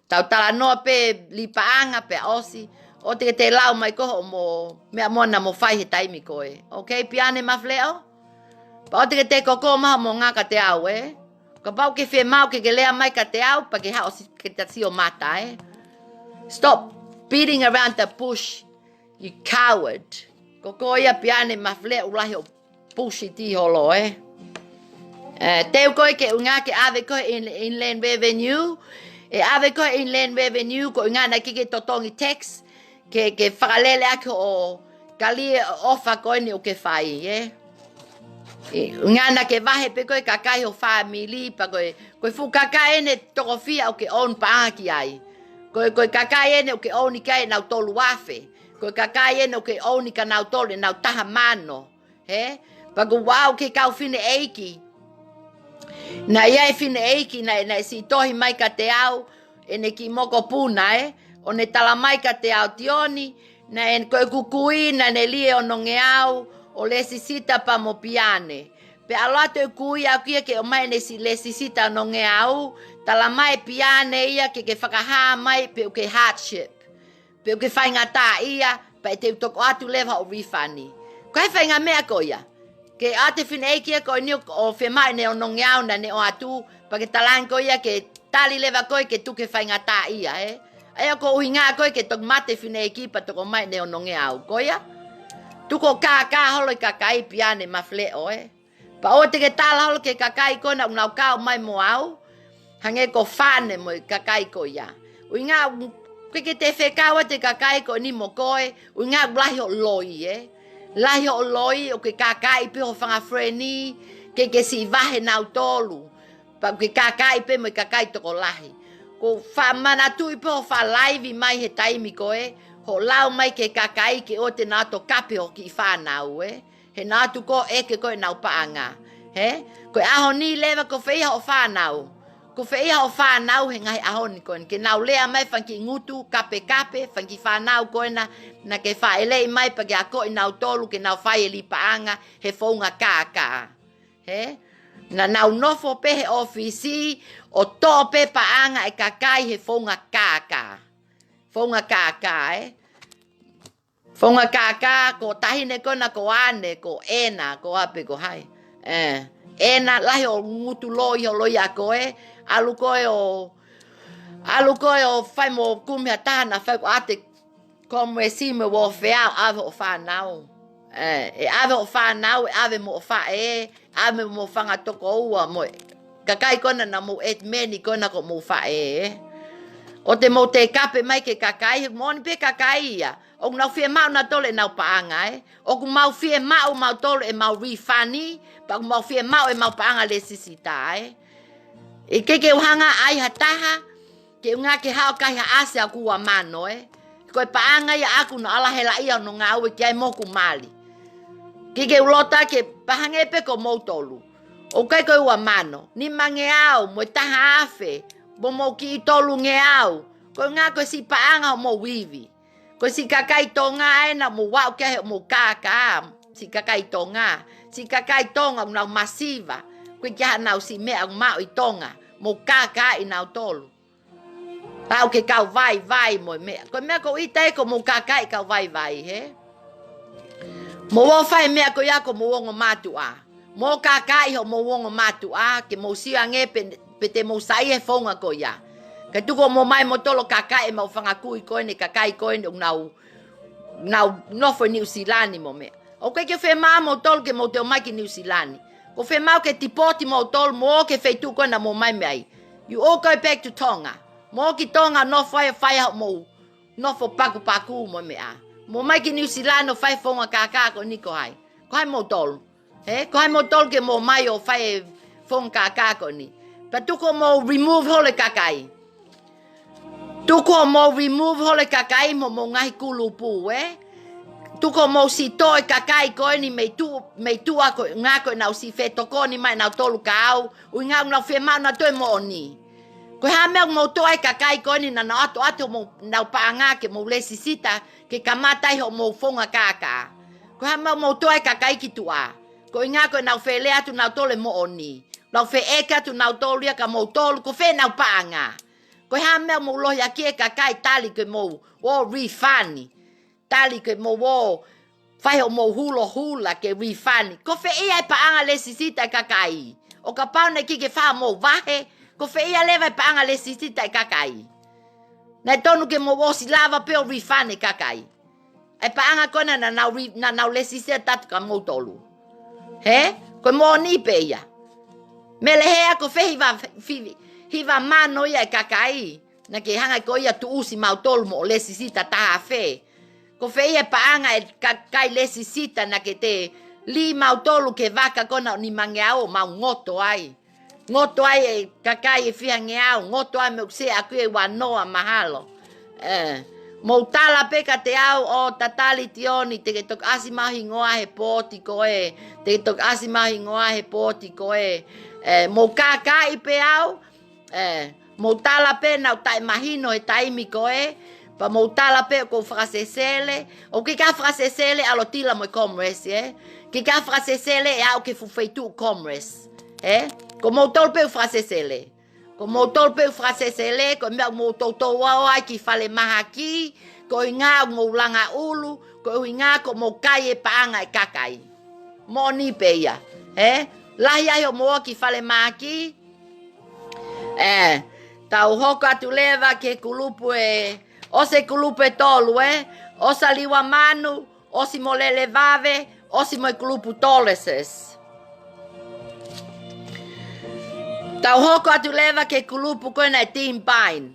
Tau tala noa pe lipa anga pe osi, o te lau mai koho mo mea mona mo whai he taimi koe. Ok, piane mawhileo? Pa o te koko maha mo ngā ka te au Ka pau ke whe mau ke lea mai ka te au, pa ke hao ke ta si o mata Stop beating around the bush, you coward. Koko ia piane mawhileo ulahi o bushi ti holo Teu koe ke unga ke ave koe inland revenue, e ave koe inland revenue ko unga na kike totongi tax, ke whakalele ake o kalie ofa koe ni o ke whai Unga na ke wahe pe koe kakai o family, pa koe fu kakai ene toko fia o ke on paaki ai. Koe kakai ene o ke oni kai nau tolu wafe. Koe kakai ene o ke oni ka nau tolu nau taha mano. Pa koe wau ke kau fine eiki. Na iai fine eiki na si tohi mai ka te au, ene ki moko puna O ne tala mai ka te au tioni, na en koe kukui na ne lie o nonge au, o lesisita pa mo piane. Pe aloato e kui au kia ke o mai ne si lesisita nonge au, tala mai piane ia ke whakaha mai pe o ke hardship. Pe o ke whaingata ia, pa e te utoko atu lewa o rifani. Koe whainga mea ko ia. Ke ate whine eikia ko ni o whemai ne o nonge au na ne o atu, pa ke talang ko ia ke tali lewa koe ke tuke whaingata ia Ea ko uhinga koe ke tok mate whine eiki pa toko mai ne o nonge au. Ko ia? Tuko ka holo i kakai piane mawhileo Pa o te ke tala holo ke kakai ko na unau kau mai mo au, hange ko whane mo i kakai ko ia. Ui ngā, ke te whekaua te kakai ko ni mo koe, ui ngā lahi o loi Lahi o loi o ke kakai pe ho whanga freni, ke si vahe nau tolu. Pa ke kakai pe mo i kakai toko lahi. Ko whamana tui pe ho whalaivi mai he taimi koe, ho lau mai ke kakai ke o te nato kape o ki whanau He nātu ko eke koe nau paanga. Koe aho ni lewa ko whia o whanau. Ko whia o whanau he ngai aho ni koe. Ke nau lea mai whanki ngutu, kape, whanki whanau koe na ke whaelei mai pa ke a koe nau tolu ke nau whae li paanga he whaunga kāka. Na nau nofo pe he ofisi o tō pe paanga e kakai he whaunga kāka. Whaunga kāka Whaunga kāka, ko tahine kona ko ane, ko ena, ko ape ko hai. Ena, lahi o ngutu loi o loi a koe, alu koe o whai mo kumia tāna, whai ko ate komwe sime wo whiau ave o whanau. E ave o whanau, e ave mo o whae, ave mo whanga toko ua mo kakai kona na mo et meni kona ko mo fa o te mo te kape mai ke kakai mo ni pe kakai ia o na fie mau na tole na paanga o ku mau fie mau tole e mau refani pa mau fie mau e mau paanga le sisita e ke hanga ai hataha ke nga ke hao kai ha ase aku wa mano ko paanga ia aku no ala hela ia no nga o ke mo ku mali ke ulota ke pahange pe ko mo tolu o kai ko wa mano ni mange au mo taha afe bo mo ki tolu nge au ko nga ko si paanga mo wivi ko si kakai tonga na mo wa ke mo kaka si kakai tonga na masiva ko ja na si me ang ma i tonga mo kaka i na tolu tau ke kau vai mo me ko ite ko mo kaka i kau vai he mo wo fai me ko ya ko mo ngo matua mo kaka i ho mo ngo matua ke mo si ange pete mo sai e fonga ko ya ke tu ko mo mai mo tolo kaka e mo fanga kui ko ni kaka i ko ni nau no for New Zealand mo me o ke fe ma mo tol ke mo te mai ki New Zealand ko fe ma ke tipoti mo tol mo ke fe tu ko na mo mai mai you all go back to Tonga mo ki Tonga no fire mo no for paku mo me mo mai ki New Zealand no fai fonga kaka ko ni ko hai mo tol ko hai mo tol ke mo mai o fai fonga kaka ko ni pa tu ko mo remove hole kakai tu ko mo remove hole kakai mo ngai kulupu tu ko mo si toi kakai ko ni me tu ako nga ko na si fe to ko ni mai na tolu kau u nga na fe ma na to mo ni ko ha me mo toi kakai ko ni na ato mo na pa nga ke mo le sisita ke kamata ho mo fonga kaka ko ha mo toi kakai ki tua ko nga ko na fe le atu na tole mo ni la fe eka tu na tolu ka mo tolu ko fe na pa nga ko ha me mo lo ya ke kakai tali ke mo o refani tali ke mo wo fai o mo hula ke refani ko fe ia pa anga le sisita kakai o ka pa ne ki ke fa mo vahe ko fe ia leva pa anga le sisita kakai na tonu ke mo wo si lava pe o refani kakai e pa anga kona na le sisita ka mo tolu ko mo ni pe ia me le hea ko fe hiva mano ia kakai na ke hanga ko ia tu usi mau tolu mo le sisita ta fe ko feia paanga e kai lesi sita na ke te li mau tolu ke vaka kona ni mangeao mau ngoto ai e kakai e fia ngeao ngoto ai me se aku e wanoa mahalo mo tala peka te au o tatali tioni te tok asimahi ngoa he poti ko te tok asimahi ngoa he poti ko mo kakai pe au mo tala pe na tai mahino e taimi ko pa mo tala pe ko frasesele o ke ka frasesele alo tila mo commerce ke ka frasesele e au ke fu feitu commerce ko mo tol pe frasesele ko mo tol pe frasesele ko mo to wa ki fale mahaki ko inga mo langa ulu ko inga ko mo kai paanga e kakai mo ni pe ya la ya yo mo ki fale mahaki tau hoka tu leva ke kulupu o se kulupe tolu o saliwa manu o si mo lele vave o si mo kulupu toleses tau hoko atu leva ke kulupu koe na team pain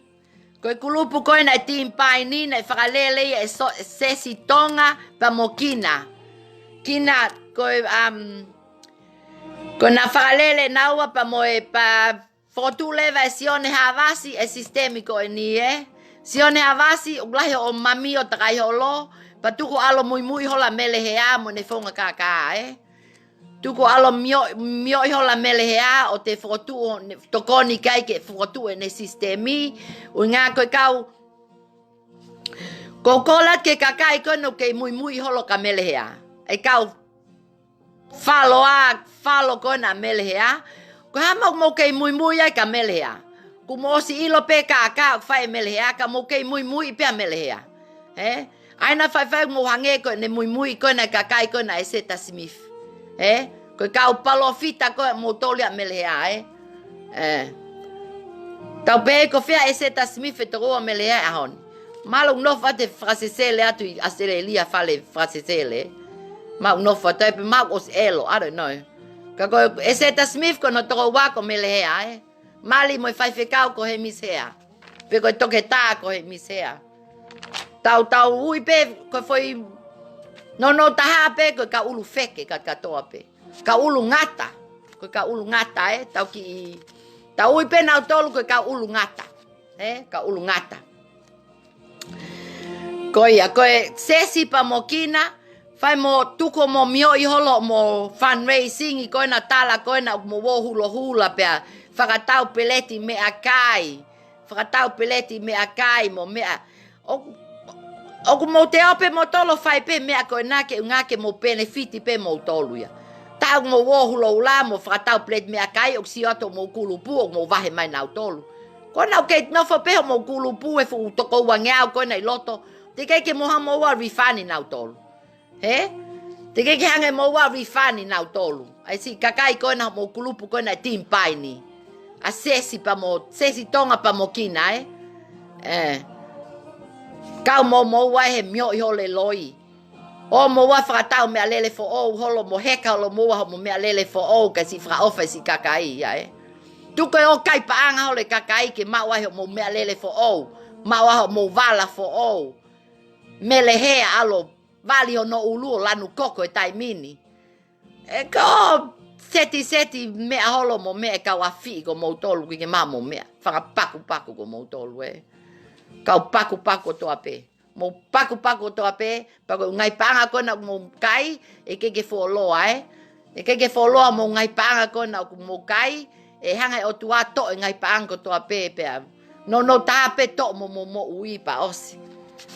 koe kulupu koe na team pain ni na whakalele se si tonga pa mo kina koe koe na whakalele naua pa mo pa fotu leva e sione havasi e sistemiko ni sione avasi ulahi o mami o takai holo pa tuku alo mui hola mele hea mo ne fonga kaka tuku alo mio hola mele hea o te fotu tokoni kai ke fotu ne sistemi o nga ko kau kokola ke kaka ko no ke mui holo ka mele hea e kau falo ko na mele hea ko ha mo ke mui ai ka mele hea kumo si ilo pe kaka fai melea ka mo ke mui pe melea aina fai mo hange ko ne mui ko na kaka ko na Eseta Smith ko ka palo fita ko mo tolia melea tau pe ko fia Eseta Smith to ro melea ahon malo no fate frasesele atu Australia fale frasesele ma no fate pe ma os elo I don't know Ka ko Eseta Smith ko no toko wa ko melehea Mali mo fai fekau ko he misea. Pe ko toke tā ko he misea. Tau ui pe ko foi no taha pe ko ka ulu feke ka katoa pe. Ka ulu ngata. Ko ka ulu ngata tau ki tau ui pe nau tolu ko ka ulu ngata. Ka ulu ngata. Ko ia ko sesi pa mokina fai mo tuko mo mio I holo mo fundraising I ko na tala ko na mo wo hula pe whakatau peleti me akai. Whakatau peleti me akai mo mea. Oku mo te ope mo tolo whai pe mea koe nake ungake mo benefiti pe mo tolu ia. Tau mo wohulo ula mo whakatau peleti me akai o si oto mo kulupu o mo wahe mai nau tolu. Ko nau ke nofo peho mo kulupu e fu utoko wangeau koe nei loto. Te keike moha mo wa rifani nau tolu. Te keike hange mo wa rifani nau tolu. Ai si kakai koe na mo kulupu koe nei timpai ni. A sesi tonga pa mo kina Kau mo wa he mio I hole loi. O mo wa whakatau mea lele fo o holo mo heka holo mo wa mo mea lele fo o ka si whaka ofa si kakai Tuko o kai paanga hole kakai ke ma wa he mo mea lele fo o. Ma wa mo vala fo o. Mele hea alo vali ho no ulu lanu koko tai mini. Ko seti mea holo mo mea kau afi ko mo tolu ki ke mamo mea. Whaka paku ko mo tolu Kau paku toa pe. Mo paku toa pe. Pako ngai panga ko na mo kai. E keke foloa E keke foloa mo ngai panga ko na mo kai. E hanga o tua to ngai panga ko toa pe pe. No ta pe to mo ui pa osi.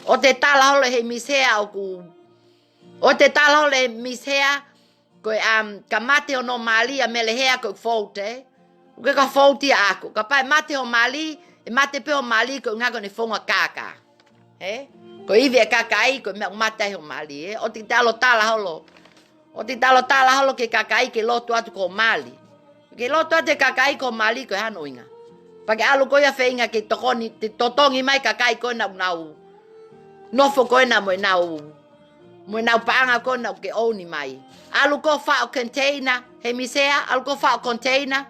O te tala hole he misea o ku. O te tala hole misea. Koe ka mate o no mali a melehea koe foute. Koe ka fouti ako. Ka pai mate o mali, e mate pe o mali koe ngako ne fonga kaka. Koe iwi e kakai koe mea mate o mali. O te talo tala holo. O te talo tala holo ke kakai ke lotu atu ko mali. Ke lotu atu kakai ko mali koe hano inga. Pake alu koe a whainga ke tokoni, te totongi mai kakai koe nau. Nofo koe na moe nau. Moe nau paanga koe nau ke oni mai. Alu ko fa o container, he misea, alu ko fa o container.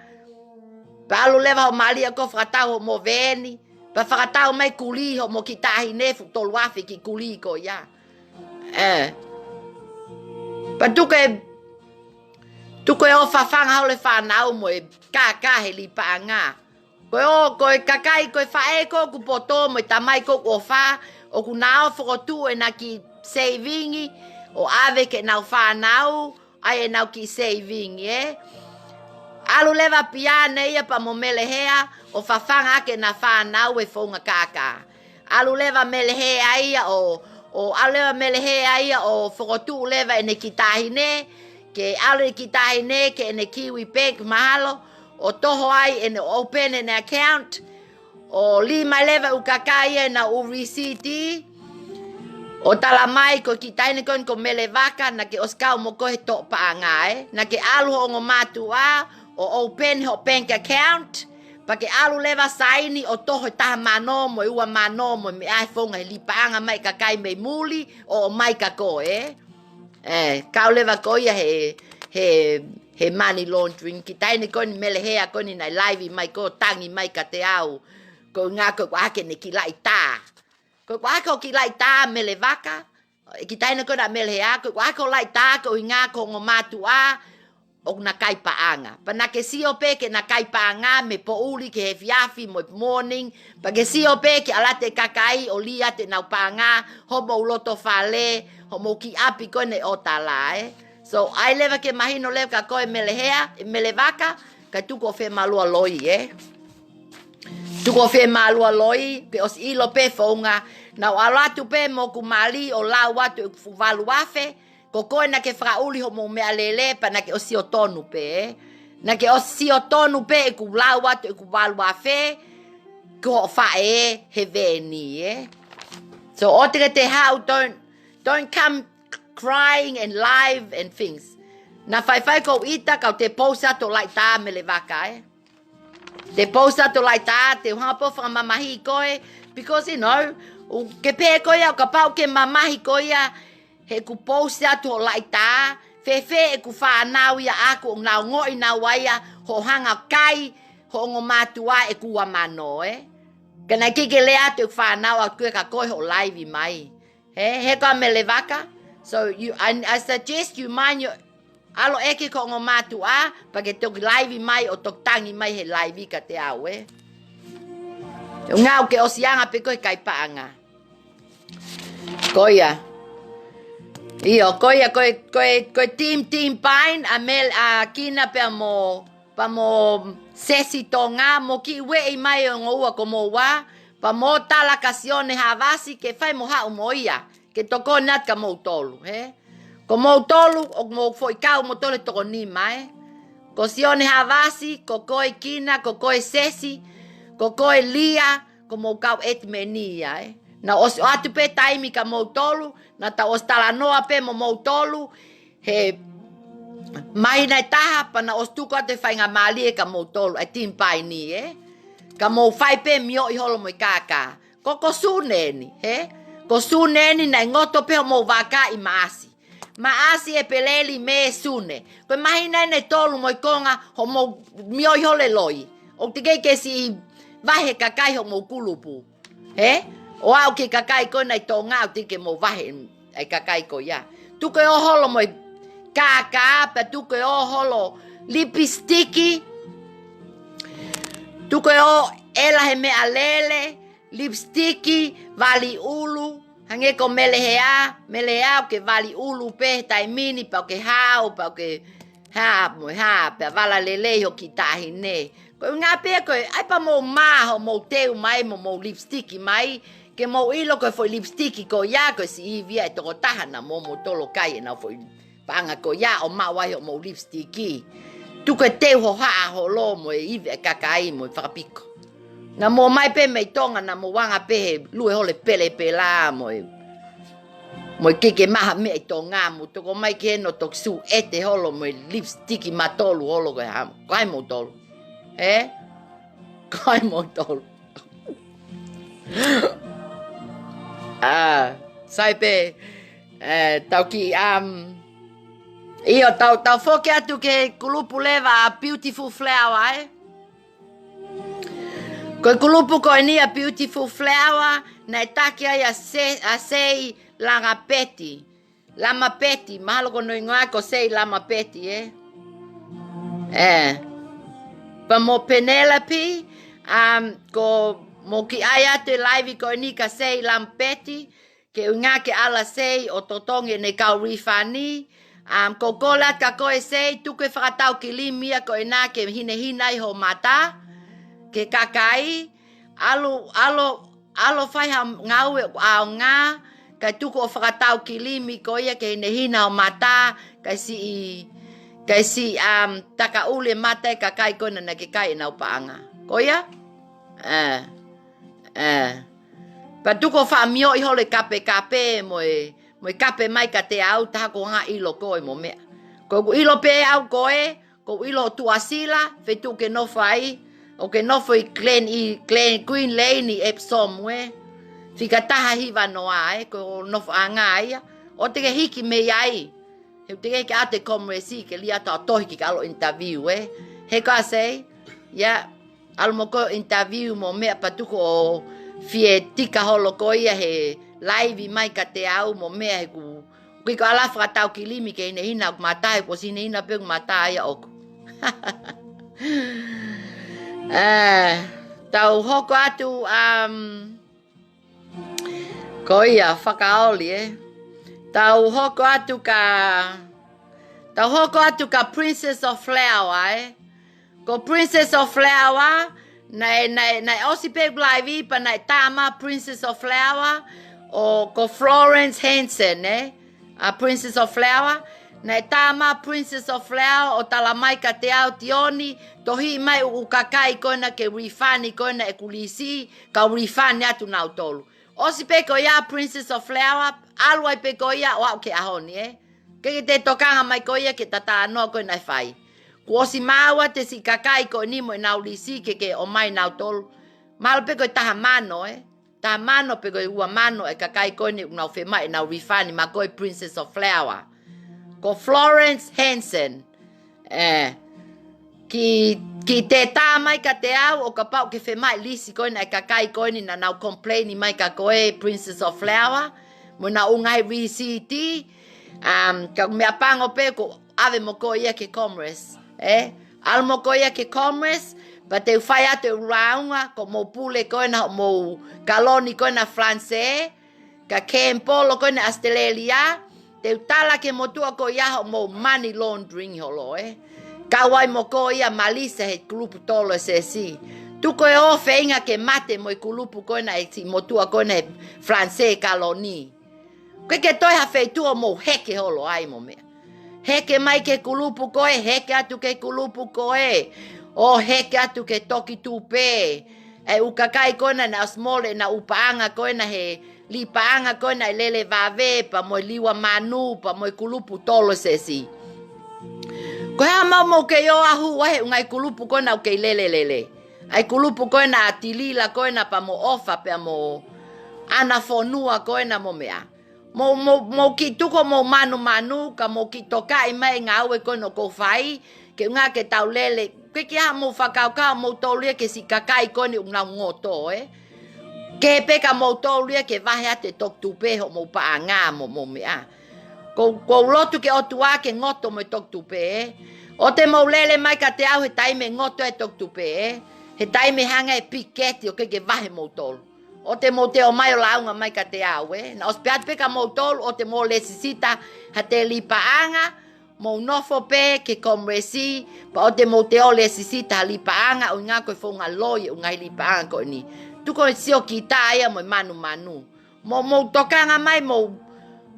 Pa alu lewa ho malia ko whakatau ho mo veni. Pa whakatau mai kuli ho mo ki tahi nefu tolu afi ki kuli ko ia. Pa tuke o whawhanga hole whanau mo e kaka he li paanga. Koe kakai koe whae ko ku poto mo e tamai ko o wha. O ku nao whakotu e na ki savingi. O ave ke nau whanau, ai e nau ki saving, Alu lewa piane ia pa mo melehea, o whawhanga ke na whanau e whaunga kaka. Alu lewa melehea ia o alu lewa melehea ia o whakotu lewa ene ki tahine, ke alu ki tahine ke ene Kiwi Bank mahalo, o toho ai ene open ene account, o lima lewa ukakai e na UVCT, o tala mai ko ki taine kon ko mele vaka na ke oskau mo ko he to paanga na ke alu ho ngo matua o open ho bank account pa ke alu leva saini o toho ta mano mo ua mano mo me iPhone li paanga mai ka kai me muli o mai ka ko ka leva ko ia he money laundering ki taine kon mele hea kon na live mai ko tangi mai ka te au ko nga ko ake ne ki lai ta ko ko ki lai ta mele vaka ki taina ko na mele hea ko ko lai ta ko inga ko ngo matua o na kai paanga pa na ke siope ke na kai paanga me po uli ke he fiafi mo morning pa ke siope ke alate kakai o lia te na paanga ho mo loto fale ho mo ki api ko ne otala so ai leva ke mahino leva ka ko mele hea mele vaka ka tu ko fe malua loi Tuko fe malua loi, pe os ilo pe fonga, na alatu pe mo kumali o la watu ku valu afe, ko koe na ke frauli ho mo mea lele pa na ke osi otonu pe, na ke osi otonu pe ku la watu ku valu afe, ko fa he veni So o te how don't come crying and live and things. Na fai ko ita ka te posa to like ta me le vaka Te posa to lai tā, te hapo wha mamahi koe, because ke pē koe au ka pau ke mamahi koe he ku posa to lai tā, Fefe e ku whanau ia aku ngau ngoi na waia ho hanga kai ho ngo matua e ku amano Kana kike le atu whanau a kue ka koi ho live mai. He ka me le vaka. So I suggest you mind your alo eke ko ngo matua pa ke tok live mai o tok tangi mai he live ka te au Ngau ke osianga pe koi kai paanga. Koia. Io, koe team pain, a mel a kina pe pa mo sesi tonga, mo ki wei mai o ngoua ko mo wa, pa mo tala kasione havasi ke fai mo hau mo ia, ke toko nat ka mo tolu, Ko mo tolu, o mo foi kau mo tole toko ni mai, Ko sione havasi, ko koe kina, ko koe sesi, ko koe lia, ko mo kau et menia, Na os atu pe taimi ka mo tolu, na ta os tala noa pe mo tolu, he mai na taha pa na os tuko te whainga mali e ka mo tolu, ai timpai ni, Ka mo whai pe mio I holo mo I kaka. Ko su neni, Ko su neni na ngoto pe mo waka I maasi. Maasi e peleli me sune. Ko mahina ne tolu mo I konga ho mo mio I hole loi. O te ke si vahe kakai ho mo kulupu, O au ke kakai ko nei tō ngā te ke mo wahe ai kakai ko ia. Tuke o holo mo kaka, pa tuke o holo lipstiki. Tuke o ela he mea lele, lipstiki, vali ulu. Hange ko melehea o ke vali ulu pe tai mini pa ke hao, pa ke mo pa vala lele ho ki tahi ne. Ko ngā pe ko ai pa mo maho mo teu mai mo lipstiki mai. Ke mo ilo ko foi lipstiki ko ya ko si via to tahana mo tolo kai na foi panga ko ya o ma wai mo lipstiki tu ko te ho ha ho lo mo ive kakai mo whakapiko na mo mai pe me tonga na mo wanga pe lu ho le pele pela mo keke maha me tonga mo to ko mai ke no toksu ete holo mo lipstiki matolu holo ko ha kai mo tolo kai mo tolo sai pe tau ki io tau foke atu ke kulupu leva a beautiful flower Ko kulupu ko ni a beautiful flower na taki ai a sei langa peti lama peti mahalo ko no ingoa ko sei lama peti pa mo Penelope ko mo ki aya te live ko ni ka sei lampeti ke unga ke ala sei o totonge ne ka rifani ko kola ka ko sei tu ke whakatau ki limia ko ina ke hina I ho mata ke kakai alo fai ha ngau au nga ka tu ko whakatau ki limi ko ia ke hina ho mata ka si taka ule mata kakai ko na ke kai na upaanga ko ia pa tuko fa mio I hole kape mo kape mai ka te au ta ko nga ilo ko mo me ko ilo pe au ko ilo tuasila fe tu ke no fai o ke no foi clean Queen Lane Epsom fika taha hiva no ai ko no anga ai o te hiki me ai he te ke ate komresi ke lia ta tohi ki alo interview he ka sei Almo ko interview mo mea patuko o fie tika holo ko ia he live mai ka te au mo mea he ku ko ala whakatau ki limi ke ine hina matai ko sine hina pe matai oku. Tau hoko atu ko ia whakaoli Tau hoko atu ka Princess of Flower Ko Princess of Flower, na osi pe live pa na tama Princess of Flower o ko Florence Hansen, a Princess of Flower, na tama Princess of Flower o talamai ka te au tioni, tohi mai u kakai kona ke rifani kona e kulisi, ka rifani atu nau tolu. Osi pe ko ia Princess of Flower, alwai pe ko ia o au ke ahoni, ke te tokanga mai ko ia ke tata anoa kona e whai. Ko si maua te si kakai ko ni mo nau lisi ke o mai nau tolu. Malo pe ko taha mano Taha mano pe ko ua mano e kakai ko ni nau fe mai nau rifani ma ko Princess of Flower. ko Florence Hansen. Ki te tā mai ka te au o ka pau ke whemai lisi koe na ka kai koe ni na nau complaini mai ka koe Princess of Flower. Mo na ungai VCT. Ka mea pango pe ko ave mo koe ia ke Commerce. Al mo koe ia ke Commerce. Pa te whai ate uraunga ko mo pule koe na mo kaloni koe na France. Ka Kempolo koe na Australia. Te utala ke motua ko ia mo money laundering holo Kawai mo ko ia malisa he kulupu tolo se si. Tuko e o feinga ke mate mo i kulupu koe na e si motua koe na France kaloni. Koe ke toi ha feitua mo heke holo ai mo mea. Heke mai ke kulupu koe, heke atu ke kulupu koe. O heke atu ke toki tupe. E ukakai koe na asmole na upaanga koe na he lipaanga koe na lele vave pa mo liwa manu pa mo i kulupu tolo se si. Koe ha mau ke yo ahu wahe ungai kulupu koe na ukei lele. Ai kulupu koe na atilila koe na pa mo ofa pe mo ana fonua koe na mo mea. Mo ki tuko mo manu ka mo ki toka i mai ngā ue koe no ko whai ke ngā ke tau lele. Koe ki ha mo whakaukau mo taulia ke si kakai koe ni unga ngoto Ke peka mo taulia ke vahe ate tok tupe ho mo pa ngā mo mea. Ko lotu ke otua ke ngoto mo tok tupe O te maulele mai ka te au he taime ngoto e tok tupe He taime hanga e piketi o ke vahe mo tolu. O te mo te o mai o launga mai ka te au Na os peat peka mo tolu o te mo lesisita ha te lipaanga mo nofo pe ke komresi pa o te mo te o lesisita ha lipaanga o ngā koe whonga loi o ngai lipaanga ko ni. Tuko e sio ki taia mo manu. Mo tokanga mai mo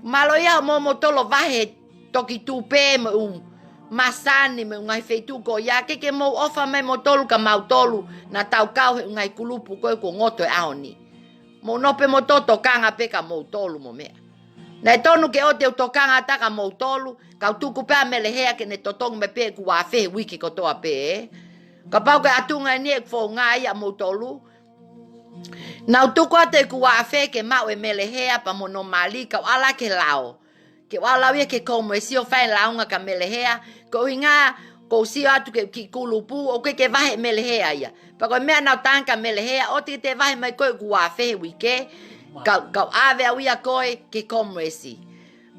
maloia mo tolo vahe toki tupe mo masani me ngai feitu ko ya ke mo ofa mai mo tolu ka mau tolu na tau kau he ngai kulupu ko ngoto e aoni. Mo nope mo tokanga pe ka mo tolu mo mea. Na tonu ke o te tokanga ta ka mo tolu ka tuku pe mele hea ke ne totong me pe ku wa fe wiki ko toa pe. Ka pau ka atunga ni e fo ngai a mo tolu. Na tuku ate ku wa fe ke mau e mele hea pa mo no mali ka ala ke lao. Ke wala wia ke komo e sio whae launga ka melehea. Ko inga, ko sio atu ke ki kulupu, o ke vahe melehea ia. Pa koe mea nau tanka melehea, o te vahe mai koe kua whehe wike. Kau ave au ia koe ke komo e si.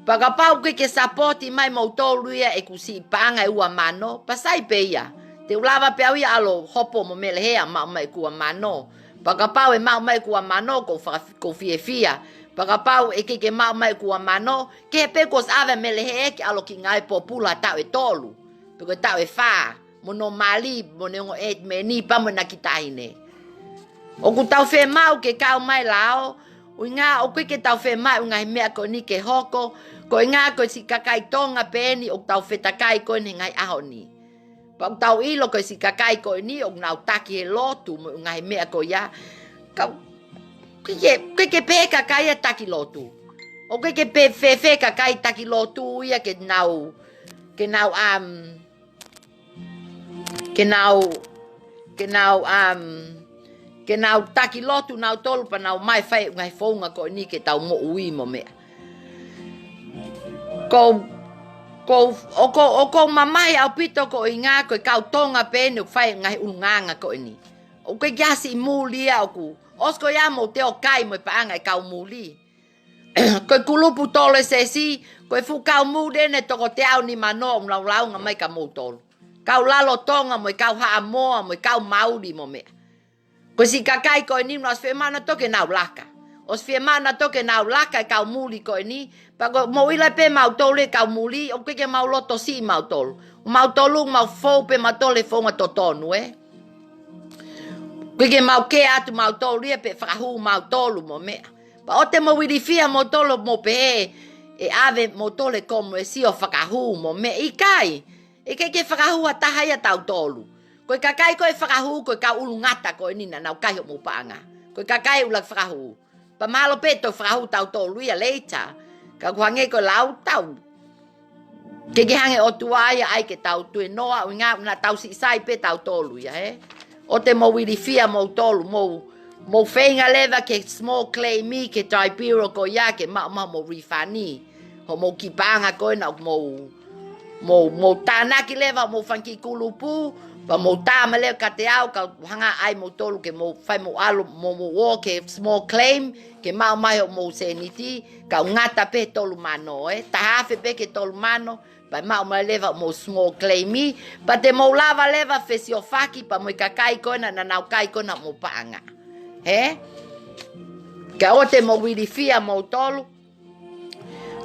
Pa ka pau ke sapoti mai mautolu ia e kusi panga e ua mano, pa sai pe ia. Te ulawa pe au ia alo hopo mo melehea mau mai kua mano. Pa ka pau e mau mai kua mano ko fie fia. Pakapau e ke mau mai kua mano, ke pe kos ave melehe ke alo ki ngai popula tau e tolu. Peko tau e wha, mono mali, mono e meni pa mo na kitahine. O ku tau whe mau ke kau mai lao, o ngā o ke tau whe mai ungai mea ko ni ke hoko, ko ngā ko si kakai tonga peni o tau whe takai ko ni ngai aho ni. Pa o tau ilo ko si kakai ko ni o ngau taki he lotu mo ungai mea ko ya, kau ke pe kakai taki lotu. O ke pe fe kakai taki lotu ia ke nau taki lotu nau tolu pa nau mai fai ngai fonga ko ni ke tau mo ui mo mea. Ko mamai au pito ko inga ko kau tonga pe no fai ngai unganga ko ni. O ke gasi mulia o ku Osko ya mo te o kai mo pa anga kau muli. Ko kulupu tole se si, ko fu kau mude ne toko te au ni mano lau nga mai ka mo tolu. Kau lalo tonga mo kau ha moa mo kau mauri mo me. Ko si kakai ko ni nos fe mana toke nau laka. Os fe mana toke nau laka kau muli ko ni, pa ko mo ila pe mau tole kau muli, o ke mau loto si mau tolu. Mau tolu mau fo pe mau tole fo ma totonu Kike mau ke atu mau tolu ia pe whakahu mau tolu mo mea. Pa o te mo wirifia mo tolu mo pe e ave mo tole komo e si o whakahu mo mea. I kai, e ke whakahu a taha ia tau tolu. Koe kakai koe whakahu koe ka ulu ngata koe nina nau kai ho mo paanga. Koe kakai ulak whakahu. Pa malo pe to whakahu tau tolu ia leita. Ka kuhange koe lau tau. Keke hange o tuaia ai ke tau tue noa o ngā una tau si sai pe tau tolu ia O te mo wirifia mo tolu, mo whenga lewa ke small clay mi ke taipiro ko ia ke mo rifani. Ho mo kipanga koe na mo tānaki lewa mo whanki kulupu, pa mo tāma leo ka te au, ka hanga ai mo tolu ke mo whai mo alo, mo o ke small claim, ke mau mai o mo seniti, ka ngata pe tolu mano, ta hafe pe ke tolu mano, pa mau mai lewa mo small claimi, pa te mo lava lewa fesi o whaki, pa mo kakai kona na nau kai kona mo paanga. Ka o te mo wirifia mo tolu,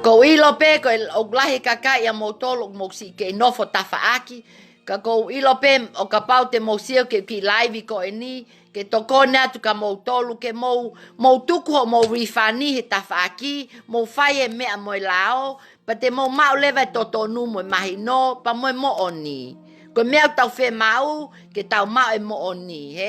ko ilo pe ko o lahi kakai a mo tolu mo si ke nofo tafaaki, ka ko ilo pe o ka pau te mo sio ke ki live ko ni ke tokone atu ka mo tolu ke mo tuku ho mo rifani he tafaaki mo fai e mea mo lao pa te mo mau leva totonu mo mahi no pa mo oni ko mea tau fe mau ke tau mau e mo oni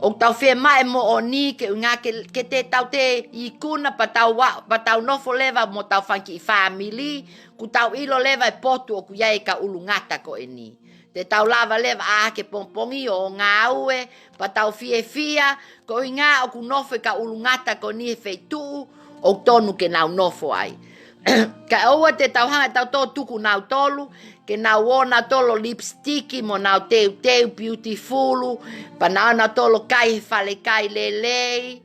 o tau fe mai mo oni ke nga ke te tau te ikuna pa tau nofo leva mo tau fanki family ku tau ilo leva e potu o ku yai ka ulungata ko ni te tau lava leva ke pompongi o ngā ue, pa tau fia, ko i ngā o ku nofo ka ulungata ko ni e feitu, o tonu ke nau nofo ai. Ka oua te tau hanga tau tō tuku nau tolu, ke nau ona tolo lipstiki mo nau teu beautifulu, pa nau na tolo kai he whale kai lelei.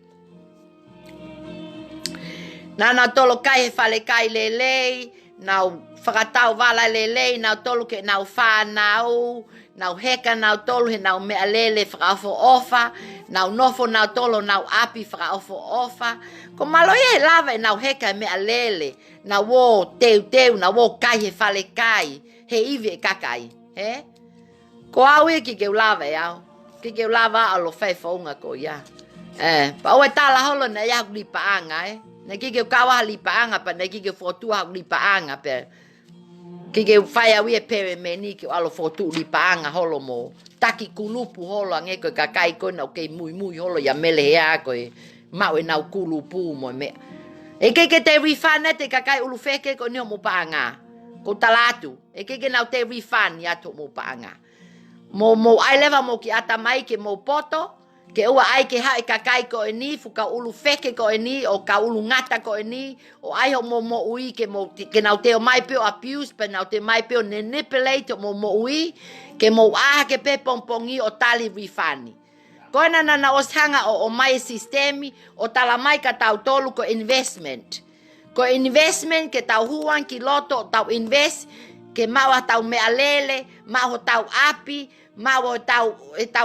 Nau tolo kai he whale kai lelei, nau whakatau wala lelei, nau tolu ke nau whānau, nau heka nau tolu he nau mea lele whakaofo ofa, nau nofo nau tolo nau api whakaofo ofa. Ko malo e lava e nau heka mea lele, nau wō teu, nau wō kai he whale kai, he iwi e kakai. Ko au e ki keu lava e au, ki keu lava alo whai whaunga ko ia. Pa oe tala holo na ia huk lipa anga na ki keu kawaha lipa anga pa na ki keu whotua huk lipa anga pe. Ki ke whai au e pere me ni ke alo fotu li paanga holo mo. Taki kulupu holo ange koe kakai koe nau kei mui holo ya mele hea koe. Mau e nau kulupu mo me. E ke te rifane te kakai ulu feke koe nio mo paanga. Ko talatu. E ke nau te rifane ato mo paanga. Mo ai leva mo ki ata mai ke mo poto. Ke ua ai ke hae kakai ko e ni, fuka ulu feke ko e ni, o ka ulu ngata ko e ni, o ai ho mo ui ke nau te o mai peo abuse, pe nau te mai peo manipulate o mo ui, ke mo aha ke pe pompongi o tali rifani. Ko ena na osanga o mai sistemi, o tala mai ka tau tolu ko investment. Ko investment ke tau huan ki loto, tau invest, ke maua tau mea lele, mau tau api, mau tau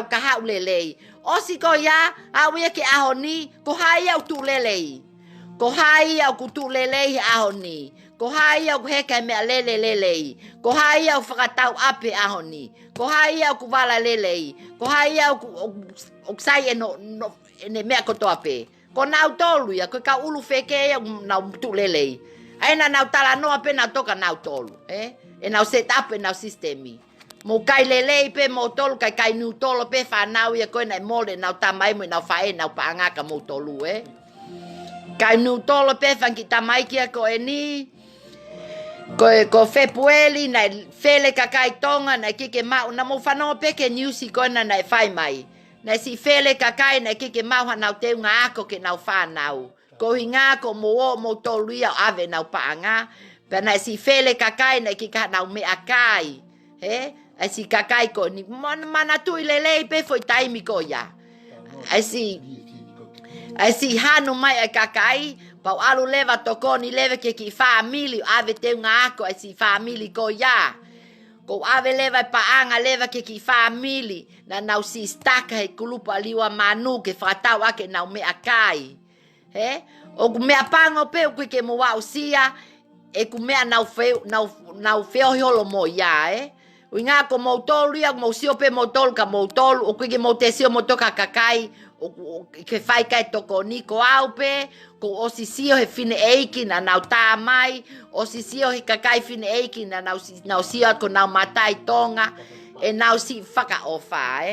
kahau lelei. Osi ko ya, awe ke ahoni, ko hai au tu lelei. Ko hai au ku tu lelei ahoni. Ko hai au heka mea lelei. Ko hai au whakatau ape ahoni. Ko hai au ku wala lelei. Ko hai au ku sai ene mea koto ape. Ko nau tolu ya, ko ka ulu feke ya nau tu lelei. Aina nau tala noa pe nau toka nau tolu. E nau set up e nau sistemi. Mo kai lelei pe mo tolu kai nu tolo pe whanau ia koe nai mole nau tamai mo nau whae nau paangaka mo tolu Kai nu tolo pe whanki tamai kia koe ni. Ko Februari nai whele kakai tonga nai kike mau. Na mo whanau pe ke niusi koe na nai whai mai. Nai si whele kakai nai kike mau hanau teu ngā ako ke nau whanau. Ko hi ngā ko mo tolu ia ave nau paanga. Pe nai si whele kakai nai kika nau mea kai. Ai si kakai ko ni mana tui lelei pe foi taimi ko ya. Ai si hanu mai ai kakai pau alu leva toko ni leva ke ki family ave te nga ako ai si family ko ya. Ko ave leva paanga leva ke ki family na nau si staka he kulupa liwa manu ke fatau ake nau me akai. O ku mea pango pe ku ke mo wa usia e ku mea nau feo holo mo ya Ui ngā ko mau tolu ia, mau sio pe mau tolu ka mau tolu, o kuike mau te sio mau toka kakai, o ke whai kai toko ni ko au pe, ko o si sio he fine eiki na nau tā mai, o si sio he kakai fine eiki na nau sio ko nau matai tonga, e nau si whaka ofa,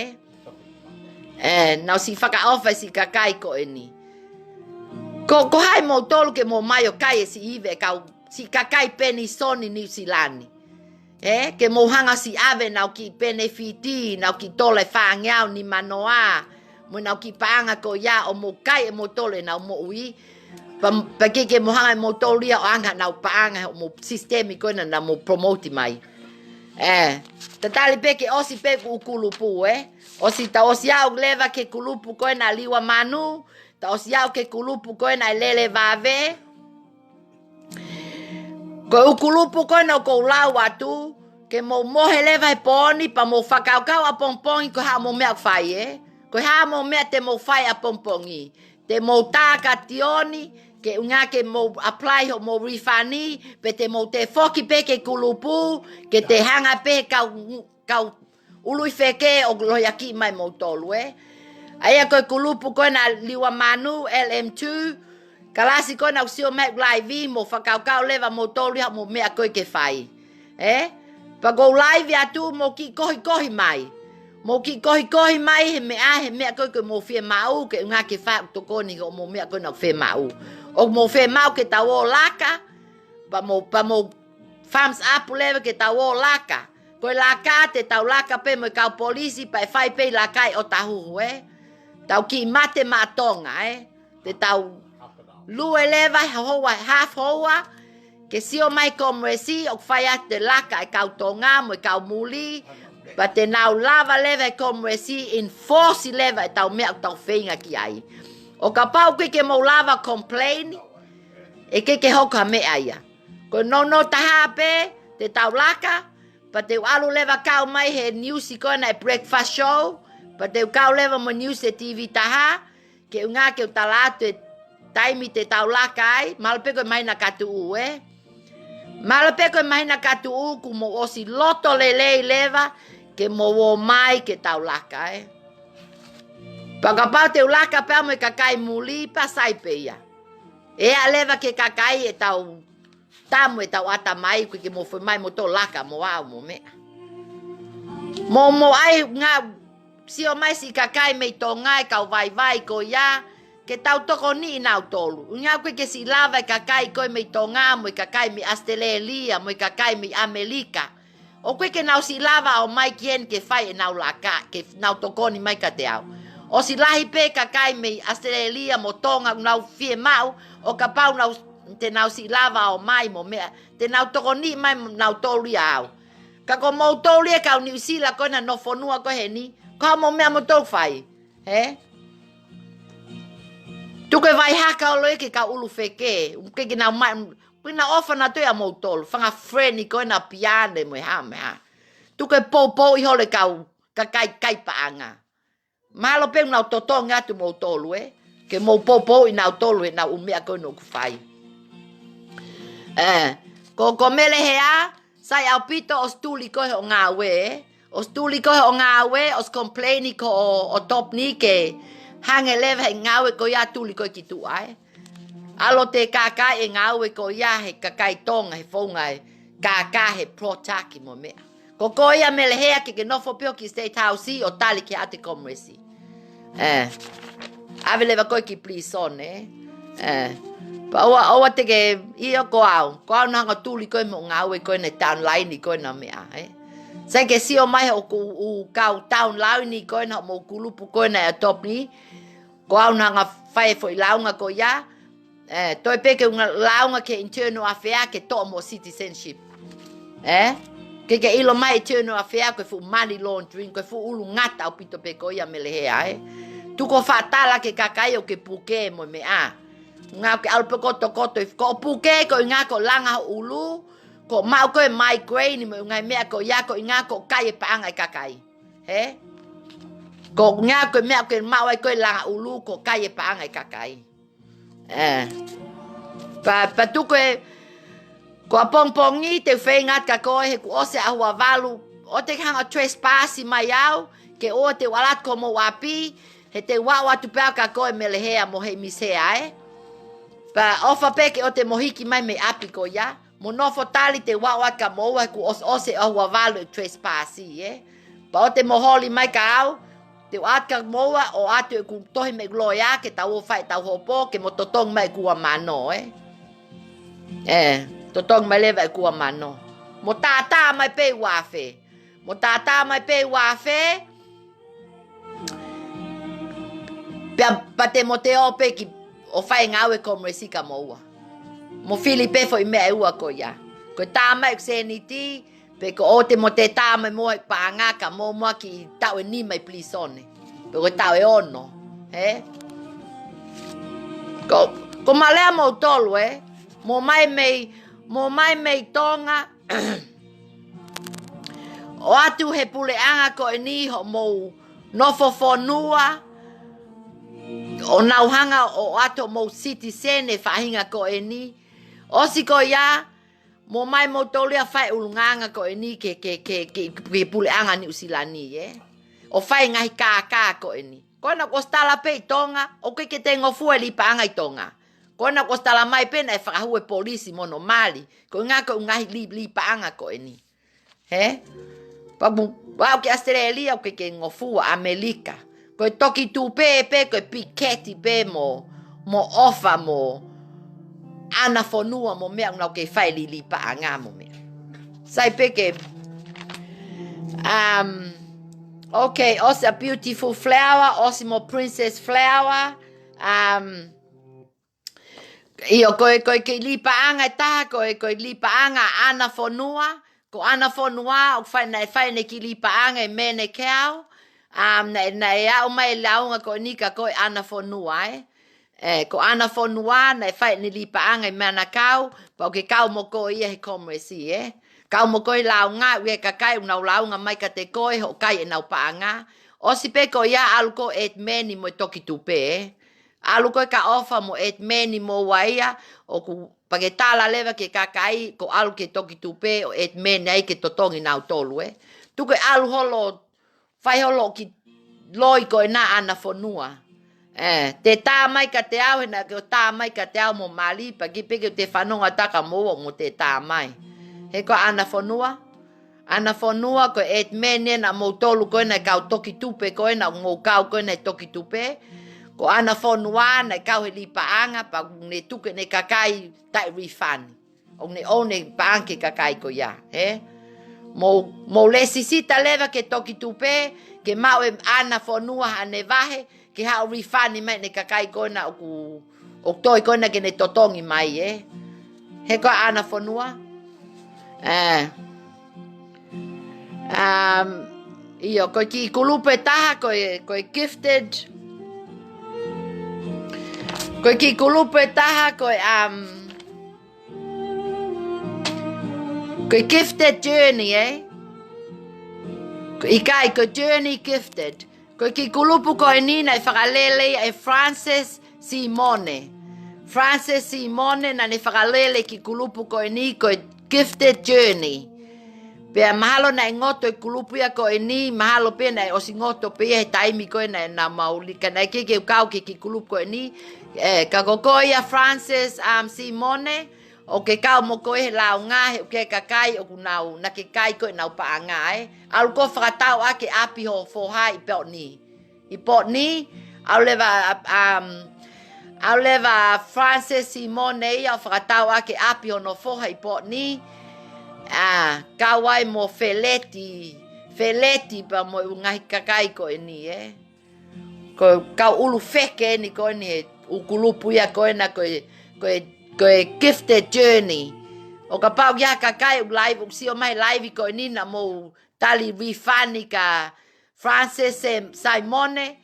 nau si whaka ofa si kakai ko e ni. Ko hai mau tolu ke mau mai o kai e si iwe, si kakai peni soni New Zealand. Ke mohanga si ave nau ki benefiti, nau ki tole whaangeau ni manoa, mo nau ki paanga ko ia o mo kai e mo tole nau mo ui, pa ke mohanga e mo tole ia o anga nau paanga o mo sistemi koina na mo promote mai. Te tali pe ke osi pe ku kulupu, Osi ta osi au leva ke kulupu koe na liwa manu, ta osi au ke kulupu koe na lele vave. Koe ukulupu koe na kou lau atu, ke mo mohe leva he poni, pa mo whakaukau a pompongi koe haa mo mea whai, Koe haa mo mea te mo whai a pompongi. Te mo tāka tioni, ke unga ke mo apply ho mo refani, pe te mo te foki pe ke kulupu, ke te hanga pe kau ului wheke o loiaki mai mo tolu, Aia koe kulupu koe na liwa manu, LM2, kalasi koe na usio mek live mo whakaukau leva mo tolu ha mo mea koe ke whai. Pa go live atu mo ki kohi mai. Mo ki kohi mai he mea koe mo whia mau ke unga ke whai utokoni o mo mea koe na whia mau. O mo whia mau ke tau o laka, pa mo thumbs up leva ke tau o laka. Koe laka te tau laka pe mo kau polisi pa e whai pe lakai o tahuhu, Tau ki mate matonga, Te tau lue leva half hoa, ke sio mai komresi o whai a te laka e kau tonga mo e kau muli, pa te nau lava leva e komresi enforce leva e tau mea o tau whenga ki ai. O ka pau ke mo lava complain, e ke hoka mea ia. Ko no taha pe, te tau laka, pa te alu leva kau mai he newsi koe na e breakfast show, pa te kau leva mo news e TV taha, ke unga ke o talatu e taimi te tau laka ai, malape koe mai na katu u, Malape koe mai na katu u ku mo osi loto lelei leva, ke mo o mai ke tau laka, Paka pau te ulaka pau mo e kakai muli pa sai pe ia. E a leva ke kakai e tau tamu e tau ata mai ke mo foi mai mo to laka mo au mo mea. Mo ai ngā sio mai si kakai me to ngai kau vai ko ia ke tau toko ni nau tolu. Ngā koe ke si lava e kakai koe me to ngā mo e kakai me Australia mo e kakai me Amerika. O koe ke nau si lava o mai kien ke fai e nau laka ke nau toko ni mai ka te au. O si lahi pe kakai me Australia mo tonga nau fie mau o ka pau te nau si lava o mai mo mea. Te nau toko ni mai nau tolu au. Ka ko mo tolu e kau New Zealand koe na no fonua koe he ni. Ka mo mea mo tolu fai. Tuke vai haka o loe ke ka ulu feke. Ke nau mai. Pina ofa na toi a mo tolu. Whanga friendly koe na piane mo e ha me ha. Tuke po i hole kau kai paanga. Malo pe nau totonga tu mo tolu ke mo po i nau tolu e nau umea koe no ku fai. Ko mele hea, sai au pito o stuli koe o ngā we, O stuli koe o ngā we, o complaini ko o top ni ke hange leva he ngā we ko ia tuli koe ki tu ai. Alo te kakai e ngā we ko ia he kakai tonga he whaunga he kakai he protaki mo mea. Ko koe ia mele hea ke nofo pio ki State House o tali ki ate komresi. Ave leva koe ki please on, Pa oa te ke ia ko au. Ko au nanga tuli koe mo ngā we koe ne town line koe na mea, Sai ke sio mai o kau town line koe na mo kulupu koe na e top ni. Ko au nanga whae fo i launga ko ia. Toi peke unga launga ke internal affair ke to mo citizenship. Ke ilo mai internal affair koe fu money laundering, koe fu ulu ngata au pito pe ko ia mele hea, Tuko whatala ke kakai o ke puke mo mea. Ngā ke alpe koto ko puke ko ngā ko langa ulu. Ko mau koe migraine mo ngai mea ko ia ko ngā ko kai e paanga i kakai. Ko ngā ko mea ko mau ai koe langa ulu ko kai e paanga i kakai. Pa tuko ko a pongpongi te whengat ka koe he ku ose ahua valu. O te hanga trespass mai au ke o te walat ko mo wapi he te wawa tu pēo ka koe mele hea mo he misea, Pa ofa peke o te mohiki mai me api ko ia. Mo nofo tali te wawa ka moa ku ose ahua valu e trespassi, Pa o te moholi mai ka au, te waat ka moa o atu e ku tohi me gloia ke tau o whai tau hopo ke mo totong mai kua mano, Totong mai lewa e kua mano. Mo tata mai pe wafe. Mo tata mai pe wafe. Pa te mo te ope ki o whai ngau e komresi ka moa. Mo Filipe fo i mea ua ko ia. Ko tā mai kseni ti, Pe ko o te mo te tā mai mo e pāngaka mo mua ki tau e ni mai plisone. Pe ko tau e ono. He? Ko malea mo tolu mo mai mei tonga o atu he puleanga ko e ni ho mo nofo fonua o nauhanga o ato mo citizen e whahinga ko e ni o si ko ia mo mai mo tolu a whai ulunganga ko e ni ke puleanga ni usilani o whai ngahi kā ko e ni kona ko stala pe tonga o ke te ngofua li paanga i tonga kona ko stala mai pena e whakahue polisi mono mali ko ngā ko ngahi li paanga ko e ni he Wau ke Australia o ke ngofua Amerika. Ko toki tupe pe ko piketi pe mo ofa mo ana fonua mo mea ngau ke whai li paanga mo mea. Sai pe ke okay, also a beautiful flower, also more princess flower. Io koe ke lipa anga taha koe lipa anga ana fonua. Ko ana fonua o whai ne ki lipa anga e mene keau. Na e au mai launga ko nika koe ana fonua ko ana fonua na e whai ne lipa anga e mena kau. Pa o ke kau mo ko ia he komresi Kau mo koe launga ue kakai unau launga mai ka te koe ho kai e nau paanga. O si pe ko ia alu ko et meni mo toki tupe Alu koe ka ofa mo et meni mo waia o ku pake tala lewa ke kakai ko alu ke toki tupe o et meni ai ke totongi nau tolu Tuke alu holo, whai holo ki loi koe na ana fonua. Te tā mai ka te au hena ke o tā mai ka te au mo mali pa ki peke te whanonga taka mo te tā mai. He ko ana fonua. Ana fonua ko et mene na mo tolu koe na kau toki tupe koe na ngō kau koe na toki tupe. Ko ana fonua na kau he li paanga pa ne tuke ne kakai tai refund. O ne paanke kakai ko ia. Mo lesi sita leva ke toki tupe ke mau e ana fonua ane vahe ke hao refund mai ne kakai koe na o toi koe na ke ne totongi mai He ko ana fonua. Io ko ki kulupe taha ko gifted ko ki kulupe taha ko gifted journey I kai ko journey gifted ko ki kulupu ko nina e whakalele e Frances Simone na ne whakalele ki kulupu ko ni ko gifted journey Pea mahalo na ngoto e kulupu ia ko ni mahalo pe na o singoto pe he taimi ko na mauli kana ke kau ki kulupu ko ni ka ko ia Frances Simone o ke kau mo ko he launga o ke kakai o kunau na ke kai ko na paanga al ko fratau a ke api ho fo hai I pot ni au leva Frances Simone ia fratau a ke api ho no fo hai pot ni kawai mo feleti pa mo ngai kakai ko ni ko kau ulu feke ni ko ni ukulupu ia ko na ko gifted journey o ka pau ya kakai live si o mai live ko ni na mo tali refani ka Frances Simone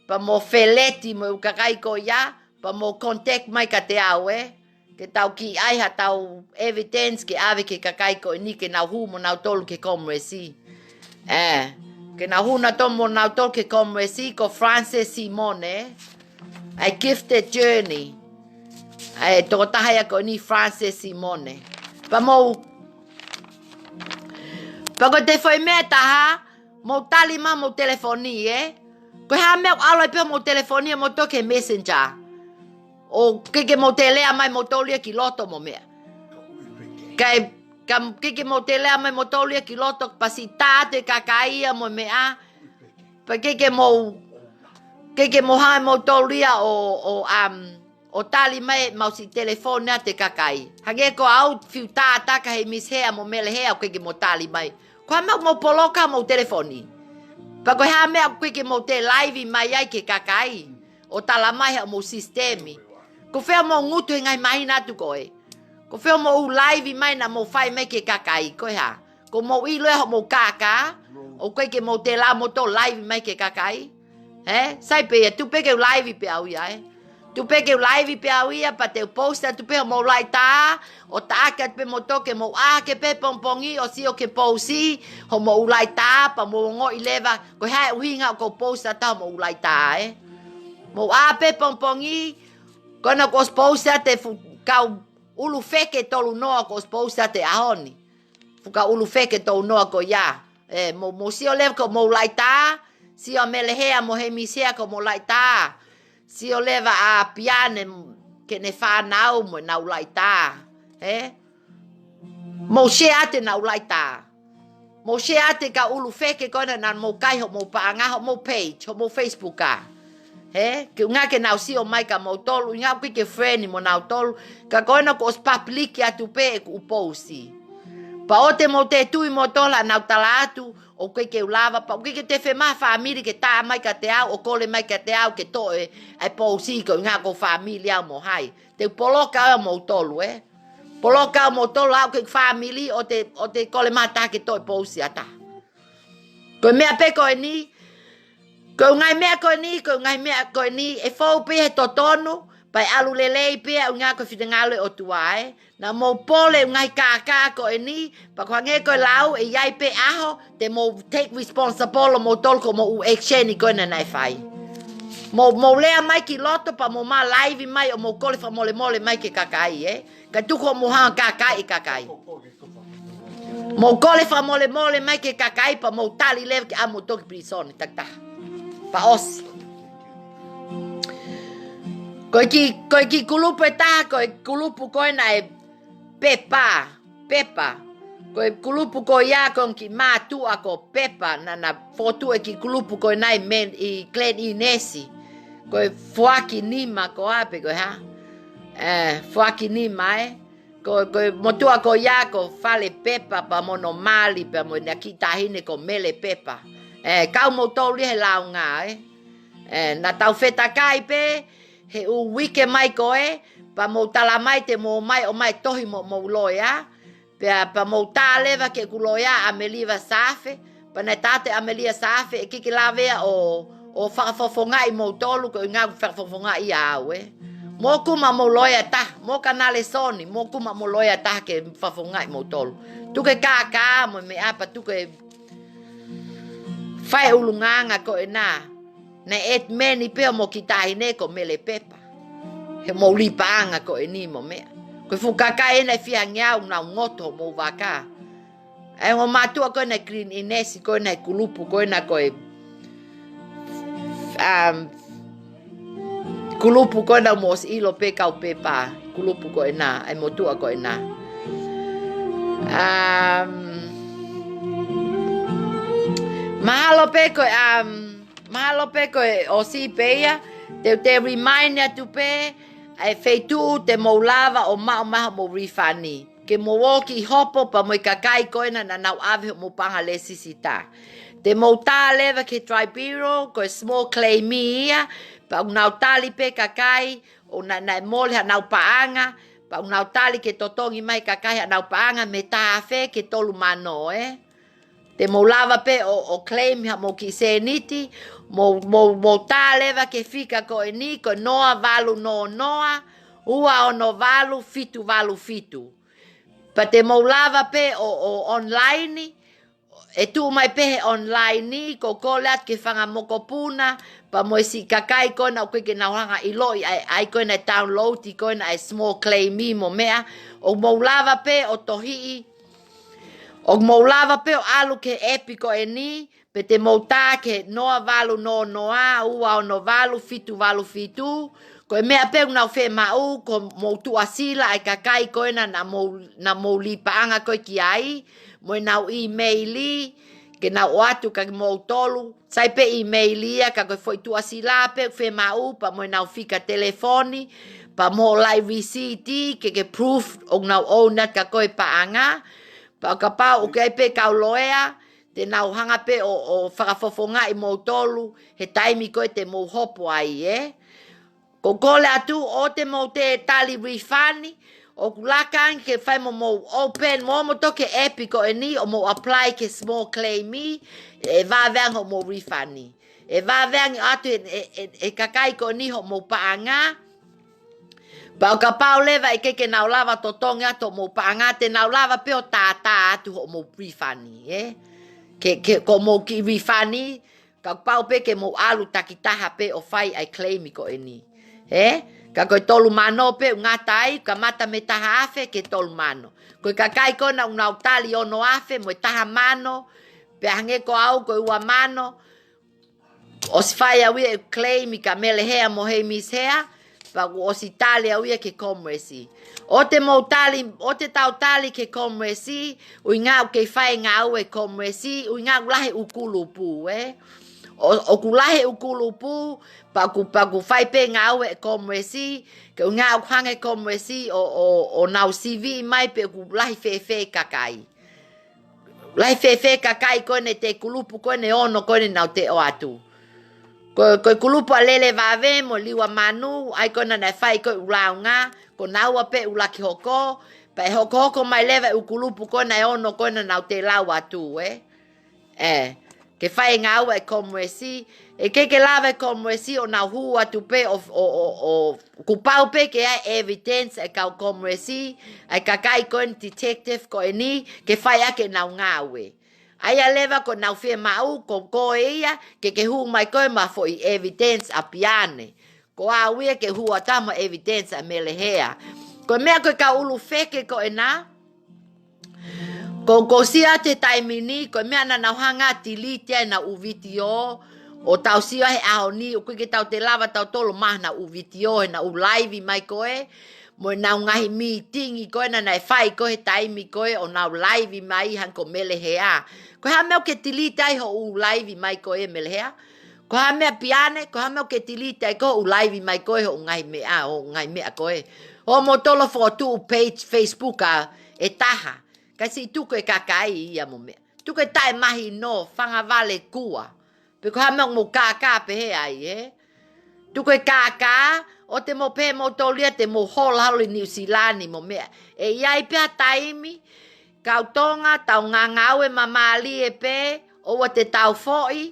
pa mo feleti mo kakai ko ya pa mo contact mai ka te au ke tau ki ai ha tau evidence ke ave ke kakai ko ni ke nau hu mo nau tolu ke komresi ke nau hu na tomo nau tolu ke komresi ko Frances Simone a gifted journey toko tahaya ko ni Frances Simone pa ko te foi mea taha mo tali ma mo telefoni ko ha mea aloi pe mo telefonia mo toke messenger o ke mo telea mai mo tolia ki loto mo mea. Kai ke mo telea mai mo tolia ki loto pasi tate kakaia mo mea. Pa ke mo hai mo tolia o tali mai mau si telefona te kakai. Hage ko au fiu tata ka he mishea mo mele hea o ke mo tali mai. Ko ha mo poloka mo telefoni. Pa ko ha mea ke mo te live mai ai ke kakai. O tala mai mo sistemi. Ko whea mo ngutu ngai mai natu koe. Ko whea mo live mai na mo whai me ke kakai koe ha. Ko mo i loe ho mo kaka. O koe ke mo te la mo to live mai ke kakai. Sai pe tu pe ke live pe au ia Tu pe ke live pe au ia pa te posta tu pe mo lai ta. O ta ka pe mo to ke mo a ke pe pompongi o si o ke posi ho mo lai ta pa mo ngo i leva ko ha uhinga ko posta ta mo lai ta Mo a pe pompongi kona ko posta te fu kau ulu feke tolu noa ko posta te ahoni. Fu ka ulu feke tolu noa ko ya. Mo si o leva ko mo lai ta. Si o melehea mo he misea ko mo lai ta. Si o leva a piane ke ne whanau mo nau lai ta. Mo she ate nau lai ta. Mo she ate ka ulu feke kona na mo kai ho mo paanga ho mo page ho mo Facebook ka. Ke unga ke nau si o mai ka mo tolu. Unga ki ke friend mo nau tolu. Ka kona ko os publiki atu pe ku uposi. Pa o te mo te tui mo tola nau tala atu. O koe ke ulava pa. O koe ke te whema whamiri ke tā mai ka te au. O kole mai ka te au ke toe. Ai posi ko unga ko whamiri au mo hai. Te poloka au mo tolu Poloka au mo tolu au ke whamiri o te kole mata ke toe posi ata. Koe mea pe koe ni. Ko ngai mea ko ni e fo pe he totonu pai alu lelei pe nga ko fitengale o tuai na mo pole ngai ka ko ni pa ko nge ko lau e yai pe aho te mo take responsible mo tol ko mo u exchange ko na nai fai mo lea mai ki loto pa mo ma live mai o mo kole fa mole mai ke kakai ka tu ko mo ha kakai mo kole fa mole mai ke kakai pa mo tali lev ke amo tok prison tak pa os. Koe ki kulupu e taha, koe kulupu koe na e pepa. Koe kulupu koe ia koe ki mātua ko pepa, na fotu e ki kulupu koe na i Glen Inesi. Koe fuaki nima ko ape koe ha. Fuaki nima Koe motua koe ia ko fale pepa pa mono mali pa mo na ki tahine ko mele pepa. Kau mo toli he lau ngā na tau wheta kai pe he u wike mai koe pa mo tala mai te mo mai o mai tohi mo loia pa mo tā lewa ke kuloia Amelia Safe pa na tate Amelia Safe e kiki la vea o whakafofonga i mo tolu ko ngā whakafofonga i au mo kuma mo loia ta mo kanale soni mo kuma mo loia ta ke whakafofonga i mo tolu tuke kā mo me apa tuke Fai ulunganga ko na et meni pe mo kitahine ko mele pepa. He mo lipanga ko ni mo me. Ko fukaka na fia ngau na ngoto mo vaka. E mo matua ko na Green Inesi ko na kulupu ko na ko kulupu ko na mos ilo pe kau pepa. Kulupu ko na e mo tua ko na. Mahalo pe ko o si peia te remind tu pe ai feitu te mo lava o ma mo rifani ke mo woki hopo pa mo kakai ko na nau ave mo panga le sisita te mo ta leva ke tribiro ko small claim ia pa nau tali pe kakai o na mol ha nau paanga pa nau tali ke totongi mai kakai nau paanga me ta fe ke tolu mano Te mo lava pe o claim ha mo ki se niti, mo tā leva ke fika ko ni, ko noa valu noa, ua o no valu fitu. Pa te mo lava pe o online, e tu mai pe online ni, ko kolat ke whanga mokopuna, pa mo si kakai ko na koe ke nauhanga i loi, ai koe na download i koe na small claim mo mea, o mo lava pe o tohii, O mo lava pe o alu ke epiko ni, pe te mo tā ke noa valu noa, ua o no valu fitu, ko e mea pe unau whe mau, ko mo tuasila ai kakai koe na mo lipaanga koe ki ai, mo e nau emaili, ke nau atu ka mo tolu, sai pe emailia ka koe foi tuasila pe whe mau, pa mo e nau fika telefoni, pa mo lai receipt ke proof o nau ouna ka koe paanga, pa ka pa o ke pe ka loea te nau hanga pe o whakafofonga i mo tolu he taimi koe te mo hopo ai ko kole atu o te mo te tali rifani O kulakan ke fai mo open mo toke epic o ni o mo apply ke small claim mi e va vang ho mo refund ni. E va vang atu e kakai ko ni ho mo paanga. Ba o ka pau leva e ke nau lava totonga to mo paanga te nau lava pe o tata atu ho mo refund ni, Ke ko mo ki refund ni ka pau pe ke mo alu takitaha pe o fai ai claim ko ni. Ka koe tolu mano pe ngata ai, ka mata me taha afe ke tolu mano. Koe ka kai kona unau tali ono afe, mo taha mano, pe hange ko au koe ua mano. O si whai au ia claim i ka mele hea mo hei mis hea, pa o si tali au ia ke komresi. O te tau tali ke komresi, ui ngau ke whai ngau e komresi, ui ngau lahe ukulupu, O kulahe ukulupu, pa ku whai pe ngau e komresi, ke ngau hange komresi o nau CV mai pe ku lahi fefe kakai. Lahi fefe kakai kone te kulupu kone ono kone nau te o atu. Koe kulupu a lele vave mo liwa manu, ai kona na whai koe ulau ngā, ko nau a pe ula ki hoko, pa e hoko mai lewa ukulupu kone e ono kone nau te lau atu, Ke whai ngau e komresi, e ke lava e komresi o nau hu atu pe o kupau pe ke ai evidence e kau komresi, ai kakai koe detective koe ni, ke whai ake nau ngau e. Ai a leva ko nau whia mau, ko ia, ke hu mai koe ma fo i evidence a piane. Ko a uia ke hu atama evidence a melehea. Ko mea koe ka ulu feke koe na, Ko sia te taimini, ko mea na nau hanga tilite na uvitio, o tau sia he aho ni, o koe ke tau te lava tau tolo maha na uvitio, he na ulaivi mai koe, mo nau ngahi meetingi koe na nai whai koe taimi koe, o nau laivi mai han ko melehea. Ko ha mea ke tilite ai ho ulaivi mai koe melehea. Ko ha mea piane, ko ha mea ke tilite ai ko ulaivi mai koe ho ngahi mea koe. O mo tolo fotu page Facebook a e taha. Kasi tuko e kakai ia mo mea. Tuko e tae mahi no, whanga vale kua. Peko ha mea mo kaka pe he ai, Tuko e kaka, o te mo pe mo tolia te mo hola halo New Zealand mo mea. E iai pea taimi, kautonga, tau ngangau e mamali e pe, owa te tau foi,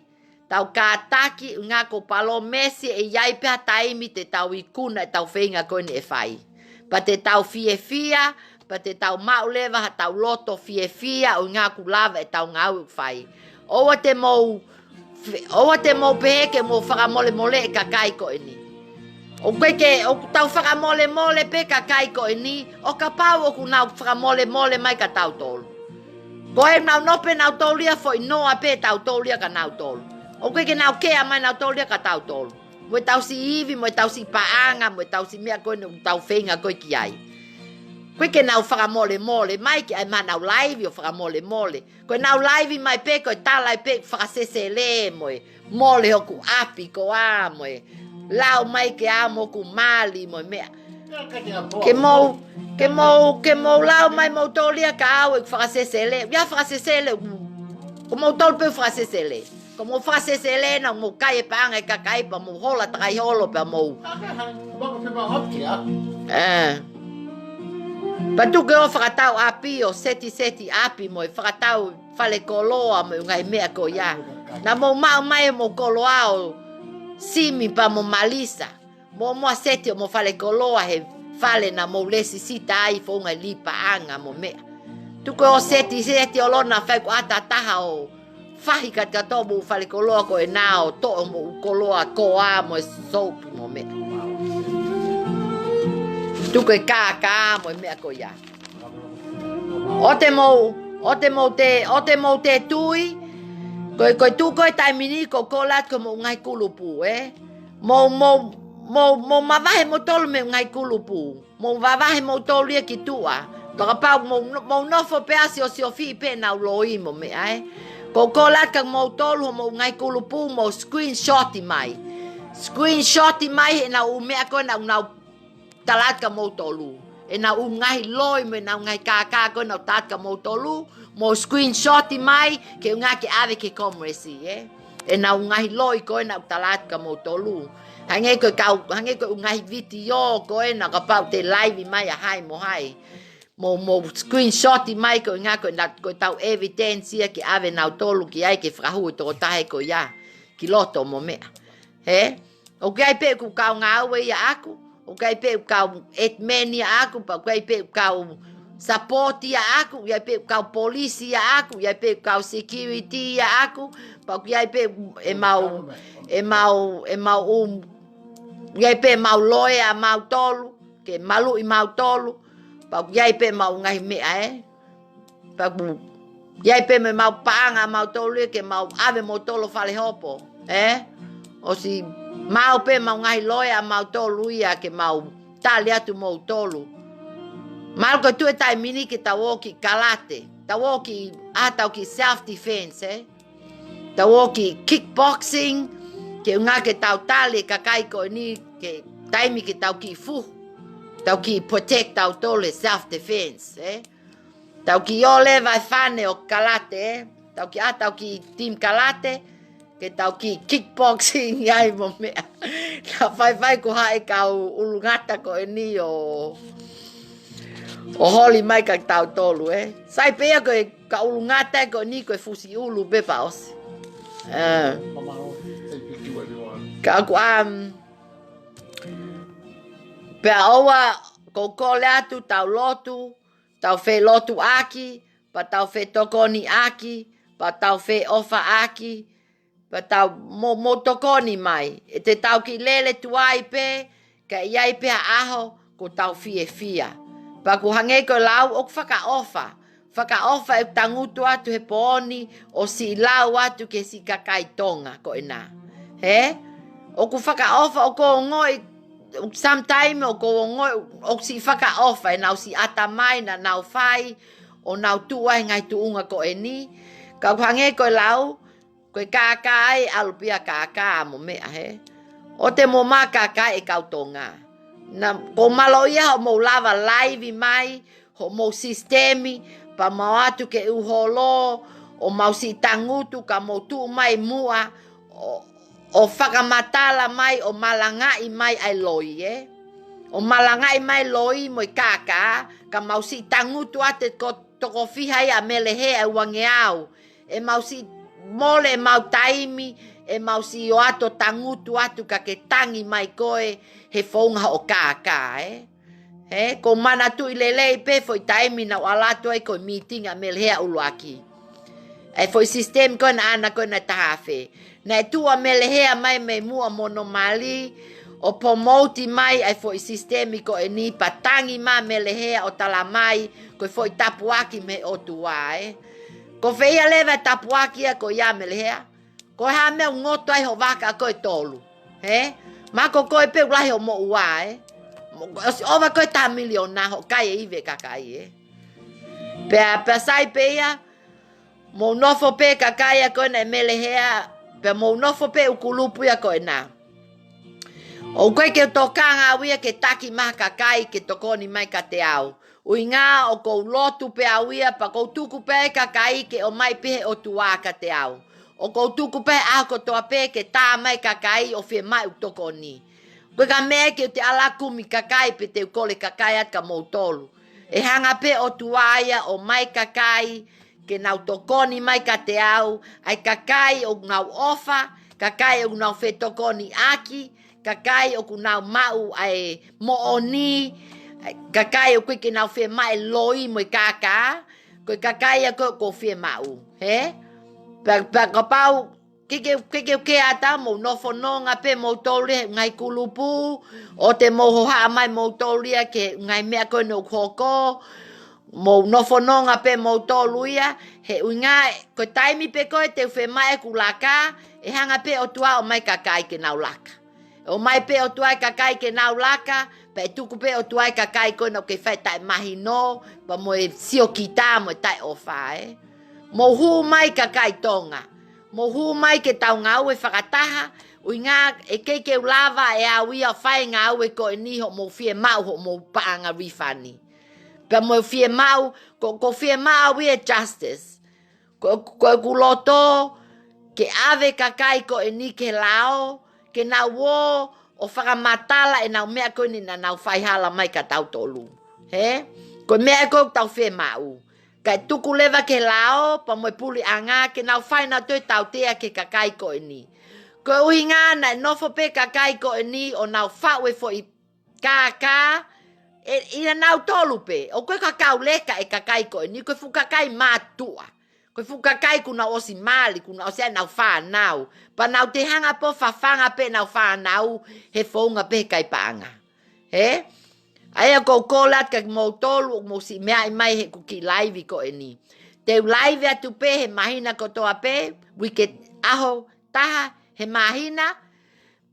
tau kātaki, ngā ko palo mesi, e iai pea taimi te tau ikuna e tau whenga koe ni e whai. Pa te tau fia, pa te tau maulewa ha tau loto fia o ngā kulava e tau ngau whai. Owa te mo peke mo whakamole e kakai ko e ni. O tau whakamole pe kakai ko e ni, o ka pau o ku nau whakamole mai ka tau tolu. Ko e nau nope nau tolia fo i noa pe tau tolia ka nau tolu. O koe ke nau kea mai nau tolia ka tau tolu. Mo tau si iwi, mo tau si paanga, mo tau si mea koe tau whenga koe ki ai. Koe ke nau whakamole mai ki ai ma nau laivi o whakamole. Koe nau laivi mai pe koe talai pe whakasesele moe. Mole hoku api ko a moe. Lau mai ke a mo ku mali moe mea. Ke mo lau mai mo tolia ka au e whakasesele. Ia whakasesele. Ko mo tolu pe whakasesele. Ko mo whakasesele na mo kai e paanga e kakai pa mo hola takai holo pa mo. Patu ke o whakatau api o seti api mo e whakatau whale koloa mo ngai mea ko ia. Na mo mau mai mo koloa o simi pa mo malisa. Mo moa seti o mo whale koloa he whale na mo lesi sita ai fo ngai lipa anga mo mea. Tuko o seti o lona whai ko atataha o whahi kato mo whale koloa ko e nao to o mo koloa ko a mo e soap mo mea. Tuko e kaka mo e mea ko ia. O te mo te tui, koe tuko e taimini ko kolat ko mo ngai kulupu, Mo mavahe mo tolu me ngai kulupu. Mo mavahe mo tolu ia ki tua. Baka pau mo nofo pe asi o siofi pe na uloi mo mea, Ko kolat ka mo tolu mo ngai kulupu mo screenshot mai. Screenshot mai he na umea ko na talat ka mo tolu. E na ungai loi me na ungai kaka ko na tat ka mo tolu. Mo screenshot mai ke unga ke ave ke komresi, E na ungai loi ko na talat ka mo tolu. Hange ko ngai video ko e na ka pau te live mai a hai mo hai. Mo screenshot i mai ko nga ko tau evidence ki ave na tolu ki ai ke frahu to tahe ko ya. Ki loto mo me. He? O kai pe ku kau ngā we ya aku. O kai pe kau etmeni ya aku pa kai pe kau support ya aku, ya pe kau polisi ya aku, ya pe kau security ya aku, pa kai pe e mau Yai pe mau loya mau tolu, ke malu I mau tolu, pa yai pe mau ngai mea pa yai pe me mau paanga mau tolu ke mau ave mo tolu fale hopo, o si mau pe mau ngai loya mau tolu ia ke mau tali atu mau tolu. Mal ko tu e tai mini ke tawoki kalate, tawoki atau ki self defense, tawoki kickboxing, ke ngā ke tau tali kakai ko ni ke taimi ke tau ki fu, tau ki protect tau tole self defense, tau ki ole vai fane o kalate, tau ki team kalate, ke tau ki kickboxing ai mo mea. Ka fai ko hae kau ulungata ko ni o holi mai ka tau tolu, Sai pea ko ka ulungata ko ni ko fusi ulu bepa osi. Ka aku pea oa ko kole atu tau lotu, tau fe lotu aki, pa tau fe tokoni aki, pa tau fe ofa aki, pa tau mo tokoni mai. E te tau ki lele tuai pe, ka iai pe aho ko tau fia. Pa ku hange ko lau o whaka ofa. Whaka ofa e tangutu atu he pooni o si lau atu ke si kakai tonga ko ena. O ku whaka ofa o ko ngoi, sometime o ko ngoi, o si whaka ofa e nau si atamai na nau whai, o nau tuai ngai tuunga ko eni. Ka hange ko lau, ko kakai alupia kakai mo mea O te mo ma kakai e kau tonga. Na ko malo ia ho mo lava live mai, ho mo sistemi, pa mau atu ke uholo, o mau si tangutu ka mo tu mai mua, o whakamatala mai, o malangai mai ai loi, O malangai mai loi mo I kaka, ka mau si tangutu ate ko toko fihai a melehe a wangeau. E mau si mole e mau taimi, e mau si o ato tangutu atu ka ke tangi mai koe he whaunga o kaka, Ko mana tu I lelei pe foi taimi na walato ai koe meeting a melehe a uluaki. E foi sistem koe na ana koe na tahafe. Na tua melehea mai me mua monomali, o pomoti mai ai foi sistemi ko e ni patangi ma melehea o talamai, ko foi tapuaki me o tua, Ko feia leva tapuaki ko ia melehea. Ko ha me ngoto ai ho waka ko tolu, Ma ko koe pe ulahi o mo ua, Ova koe ta miliona ho kai e iwe kakai, Pe sai peia, mo nofo pe kakai ko na melehea, pe mo nofo pe ukulupu ya ko na. O koe ke tokanga awia ke taki maha kakai ke tokoni mai ka te au. Ui ngā o kou lotu pe awia pa kou tuku pe kakai ke o mai pehe o tuā ka te au. O kou tuku pe au ko toa pe ke tā mai kakai o fie mai u tokoni. Koe ka mea ke o te alakumi kakai pe te ukole kakai at ka moutolu. E hanga pe o tuāia o mai kakai ke nau tokoni mai ka te au, ai kakai o nau ofa, kakai o nau fe tokoni aki, kakai o ku nau mau ai mooni, kakai o koe ke nau fe mai loi mo I kaka, koe kakai a ko fe mau, Pa ka pau, ke ata mo nofo nonga pe mo tole ngai kulupu, o te moho haa mai mo tolia ke ngai mea koe no koko, mo nofo nonga pe mo toluia, he uinga, ko taimi pe koe te uwhe mai ku laka, e hanga pe o tua o mai kakai ke nau laka. O mai pe o tuai kakai ke nau laka, pe tuku pe o tuai kakai koe no ke whai tai mahi no, pa mo e sio kita mo e tai ofa, Mo hu mai kakai tonga, mo hu mai ke tau ngau e whakataha, uinga e keike ulava e awia whai ngau e koe ni ho mo fie mau ho mo paanga rifani. Pe mo fie mau, ko fie mau e justice. Ko kuloto, ke ave kakai ko e ni ke lao, ke na wo, o whakamatala e nau mea koe ni na nau whaihala mai ka tau tolu. He? Koe mea koe tau whe mau. Kai tuku lewa ke lao, pa moe puli anga, ke nau whaina toi tau tea ke kakai koe ni. Koe uhi ngā na nofo pe kakai koe ni o nau whaue fo i kākā, ina nau tolu pe. O koe kakau leka e kakai koe ni, koe fu kakai mātua. Koe fu kakai kuna osi mali, kuna osi ai nau whanau. Pa nau te hanga po whawhanga pe nau whanau, he whaunga pe kai paanga. He? Aia kou kōlat ka mō tolu o mō si mea i mai he kuki laivi ko e ni. Te laivi atu pe he mahina kotoa pe, wike aho taha he mahina,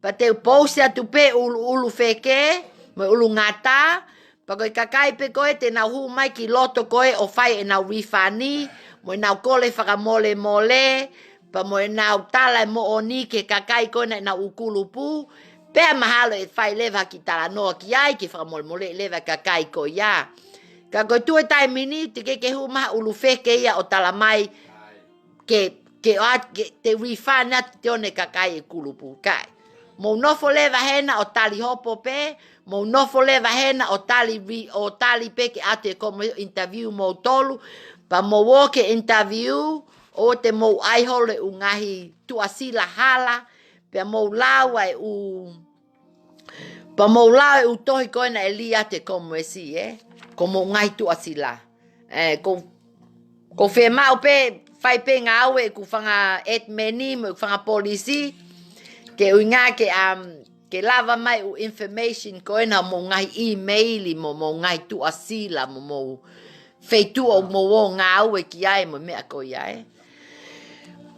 pa te pōsi atu pe ulu wheke, mo ulu ngata, pa koe kakai pe koe te nau hu mai ki loto koe o whai e nau rifani, mo e nau kole whakamole mole, pa mo e nau tala e mo o ni ke kakai koe na e nau ukulupu, pea mahalo e whai lewa ki tala noa ki ai, ki whakamole lewa kakai koe ia. Ka koe tue tai mini, te ke hu maha ulu wheke ia o tala mai, ke te rifani atu te one kakai e kulupu kai. Mo nofo lewa hena o tali hopo pe, mo nofo lewa hena o tali pe ke atu e komo interview mo tolu, pa mo woke interview, o te mo aihole u ngahi tuasila hala, pe mo lawa e pa mo lawa e u tohi koena e lia te komo e si, ko mo ngahi tuasila. Ko whe mau pe, whai pe ngā aue ku whanga etmeni, mo whanga polisi, ke ui ngā ke lava mai u information koena mo ngahi emaili, mo ngahi tuasila, mo wheitu o mo o ngā aue ki ai, mo mea ko ia,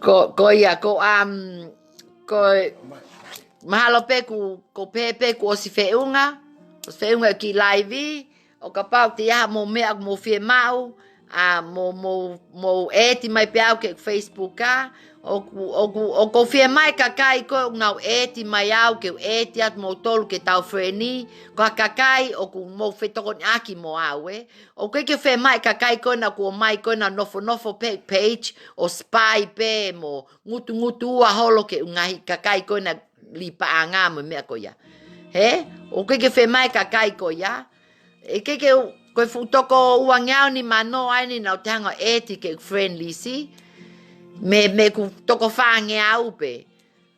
ko mahalo pe ko pepe ku o si wheunga, o si wheunga ki laivi, o ka pau te aha mo mea mo whie mau, mo eti mai pe au ke Facebook ka, o ko whie mai kakai ko ngau eti mai au ke eti at mo tolu ke tau freni, ko kakai o ku mo whetoko ni aki mo au o ke whie mai kakai ko na ku o mai ko na nofo page, o spy pe mo ngutu ua holo ke ngahi kakai ko na lipa anga mo mea ko ia. He? O ke whie mai kakai ko ia, e ke koe futoko uangiao ni mano ai ni nau te hanga eti ke friendly si, me ku toko whange au pe.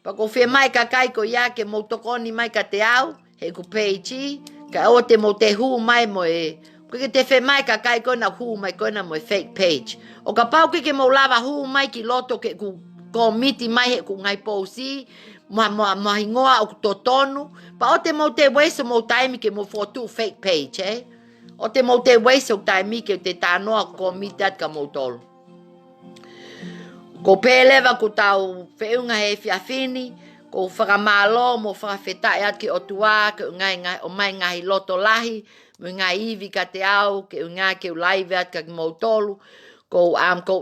Pa ko whia mai kakai ko ia ke mo toko ni mai ka te au, he ku page, ka o te mo te hu mai mo e, ke te whia mai kakai ko na hu mai ko na mo e fake page. O ka pau ke mo lava hu mai ki loto ke ku komiti mai he ku ngai posi, mo hingoa o totonu, pa o te mo te weso mo taimi ke mo fotu fake page, o te mo te weso taimi ke te tanoa komiti at ka mo tolu. Ko pelewa ko tau wheunga he whiawhini, ko whakamalo mo whakawhetai at ke o tua, ke o mai ngahi loto lahi, mo ngai iwi ka te au, ke ngai ke ulaive at ka mo tolu, ko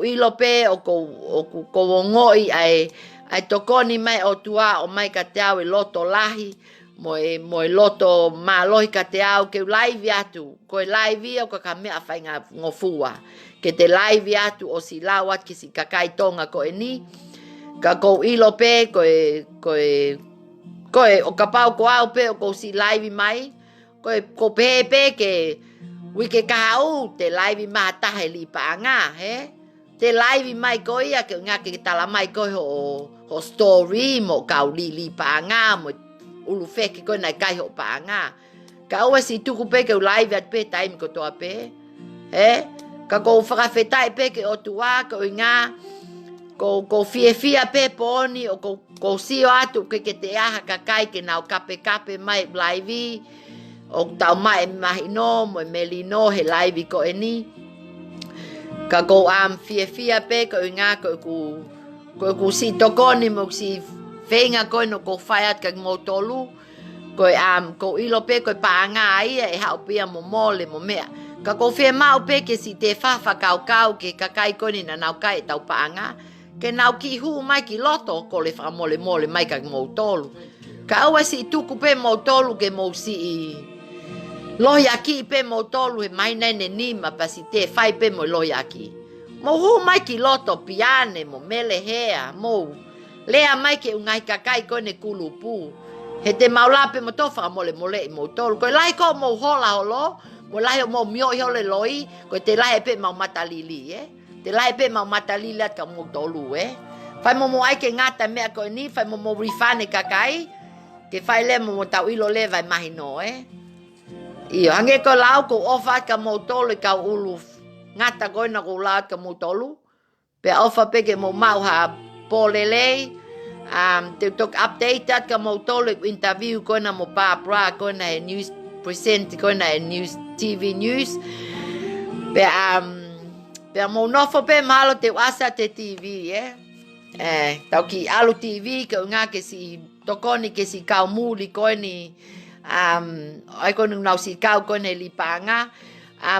ilo pe, o ko ngoi ai tokoni mai o tua, o mai ka te au e loto lahi, mo e loto malohi ka te au, ke ulaive atu, ko e laivi o ka mea whainga ngofua. Ke te laivi atu o si lauat ki si kakai tonga ko e ni, ka kou ilo pe, koe o ka pau ko au pe o kou si laivi mai, ko pepe ke wike kahau, te laivi maha tahe li paanga, te laivi mai ko ia, ke ngā ke tala mai ko ho story, mo kau li paanga, mo ulu wheke ko nai kai ho paanga. Ka aua si tuku pe ke u laivi at pe taimi ko toa pe, ka kou whakawhetai pe ke o tua, ko inga, ko fia pe poni, o ko sio atu ke te aha kakai ke nau kape mai laivi, o tau mai mahino, mo melino he laivi ko e ni. Ka kou fia pe ko inga, ko ku si tokoni mo si whenga ko no ko whaiat ka mo tolu, ko ilo pe ko paanga ia e hao pia mo mole mo mea. Ka ko whea mau pe ke si te whawha kau ke kakai koni na nau kai tau paanga, ke nau ki hu mai ki loto ko le whamole mole mai ka mo tolu. Ka aua si tuku pe mo tolu ke mo si lohi aki pe mo tolu he mai nene nima pa si te whai pe mo lohi aki. Mo hu mai ki loto piane mo mele hea mo lea mai ke ungai kakai kone kulupu. He te maula pe mo to wha mole i mo tolu. Koe lai ko mo hola holo, mo lai o mo mio i hole loi, koe te lai pe mau matalili, Te lai pe mau matalili at ka mo tolu, Whai mo ai ke ngata mea koe ni, whai mo rifane kakai, ke whai le mo tau ilo le vai mahi no, Iyo, hange ko lau ko ofa ka mo tolu i ka ulu ngata koe na ko lau ka mo tolu. Pe ofa pe ke mo mau ha polelei, te tok update at ka mo tolu interview koe na mo papra koe na e news present koe na e news TV news. Pe mo nofo pe malo te wasa te TV, tau ki alu TV ke unga ke si tokoni ke si kau muli koe ni ai koe nau si kau koe ne lipanga.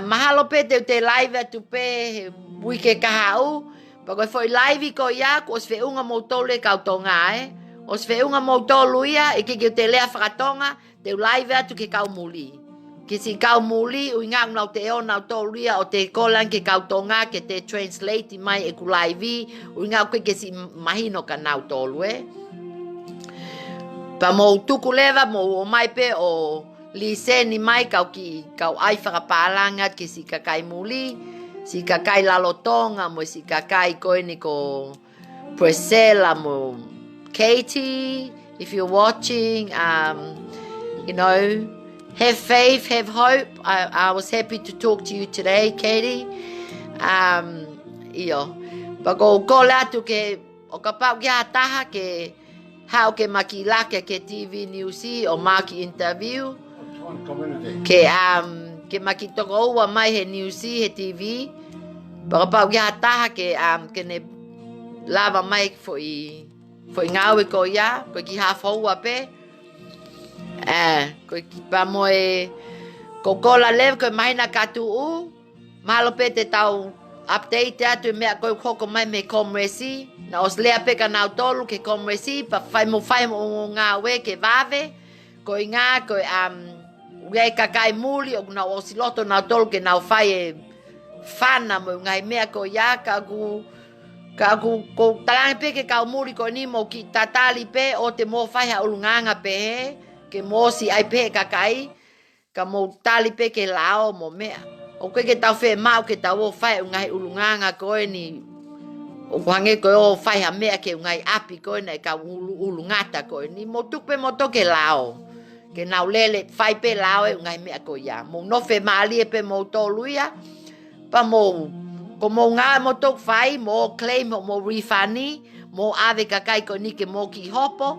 Mahalo pe te live atu pe he wike kahau. Pa koe foi live ko ia ko os feunga mo tolu e kau tonga, Os feunga mo tolu ia e ke te lea whakatonga te live atu ke kau muli. Ke si kau muli u inga nau te eo nau tolu ia o te kolan ke kau tonga ke te translate mai e ku live u inga koe ke si mahino ka nau tolu, Pa mo tuku lewa mo o mai pe o liseni mai kau ai whakapalanga ke si kakai muli. Si kakai lalotonga mo si kakai koe ni ko Priscilla mo Katie, if you're watching, you know, have faith, have hope. I was happy to talk to you today, Katie. Iyo. Pako ko latu ke o ka pau kia taha ke hao ke maki laka ke TV News o maki interview. Ke maki toko ua mai he News he TV. Paka pau kia taha ke ne lava mai foi ngawe ko ia, ko ki hafo ua pe. Ko ki pa moe ko kola lev ko mai na katu u. Malo pe te tau update atu mea koe koko mai me komresi. Na os lea pe ka nau tolu ke komresi pa fai mo ngā we ke vave. Ko i ngā ko uei kakai muli o na osiloto nau tolu ke nau fai e whana mo ngai mea ko ia ka ku ko talangi pe ke kau muli ko ni mo ki tatali pe o te mo fai ha ulunganga pe he. Ke mo si ai pe kakai ka mo tali pe ke lao mo mea. O koe ke tau whee mau ke tau o whai o ngai ulunganga koe ni o kuhange koe o whai ha mea ke o ngai api koe na e ka ulungata koe ni mo tukpe mo toke lao. Ke nau lele whai pe lao e o ngai mea koe ia. Mo no whee maali e pe mo tolu ia. Pa mo ko mo ngā mo tok whai mo claim mo refani mo ave kakai koe ni ke mo ki hopo.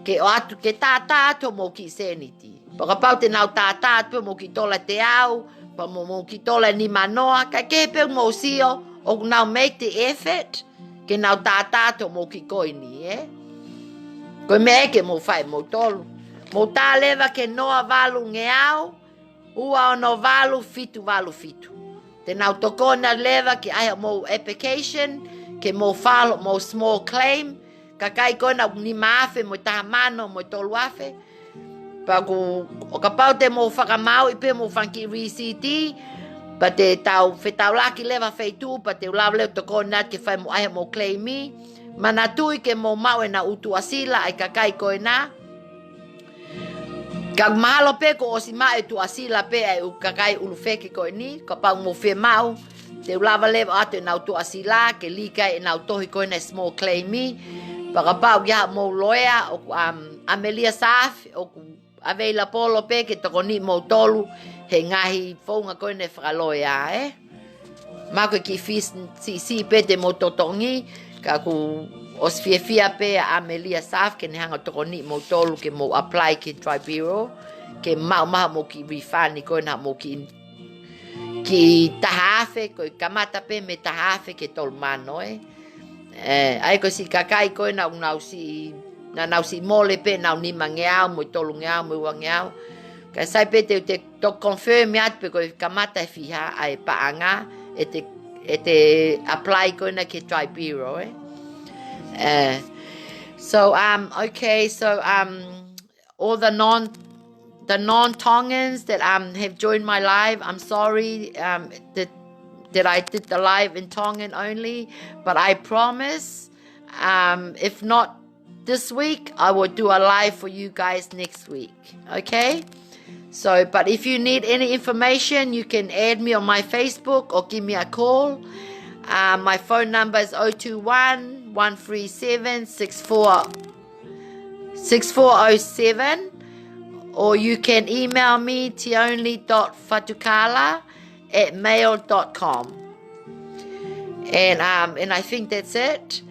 Ke o atu ke tātā atu mo ki seniti. Paka pau te nau tātā atu mo ki tola te au. Pa mo ki tola ni manoa, ka kepe mo sio, o nau make the effort, ke nau tātāto mo ki koini, Koe me eke mo whai mo tolu. Mo tā lewa ke noa walu nge au, ua o no walu fitu. Te nau tokona lewa ke aia mo application, ke mo file mo small claim, ka kai koe na ni maafe mo taha mano mo tolu afe, pa o ka pau te mo whakamau i pe mo whanki RCT, pa te tau whetau laki lewa wheitu, pa te ulau leo toko nat ke whai mo ahe mo claimi, mana tui ke mo mau e na utu asila ai ka kai koe na. Ka mahalo pe ko osi ma e tu asila pe ai u ka kai ulu wheke koe ni, ka pau mo whe mau, te ulawa lewa atu e na utu asila, ke lika e na utohi koe na small claimi, pa ka pau ya mo loea, o Amelia Saf, o aveila polo pe ke toko ni mo tolu he ngahi whaunga koe ne whakaloia, Mako ki fis si pe te mo totongi, ka ku os fia pe Amelia Saf ke ne hanga toko ni mo tolu ke mo apply ke tribunal, ke mau maha mo ki refund koe na mo ki tahafe, koe kamata pe me tahafe ke tolu mano, Ai ko si kakai koe na unau si na nau si mole pe nau ni mangeau mo tolu ngeau mo wangeau ka sai pe te to confirm at pe ko kamata fiha ai paanga e te apply ko na ke tribunal so okay so all the non-Tongans that have joined my live, I'm sorry that I did the live in Tongan only, but I promise if not this week. I will do a live for you guys next week. Okay? So, but if you need any information, you can add me on my Facebook or give me a call. My phone number is 021-137-6407. Or you can email me tioni.fatukala@mail.com. And I think that's it.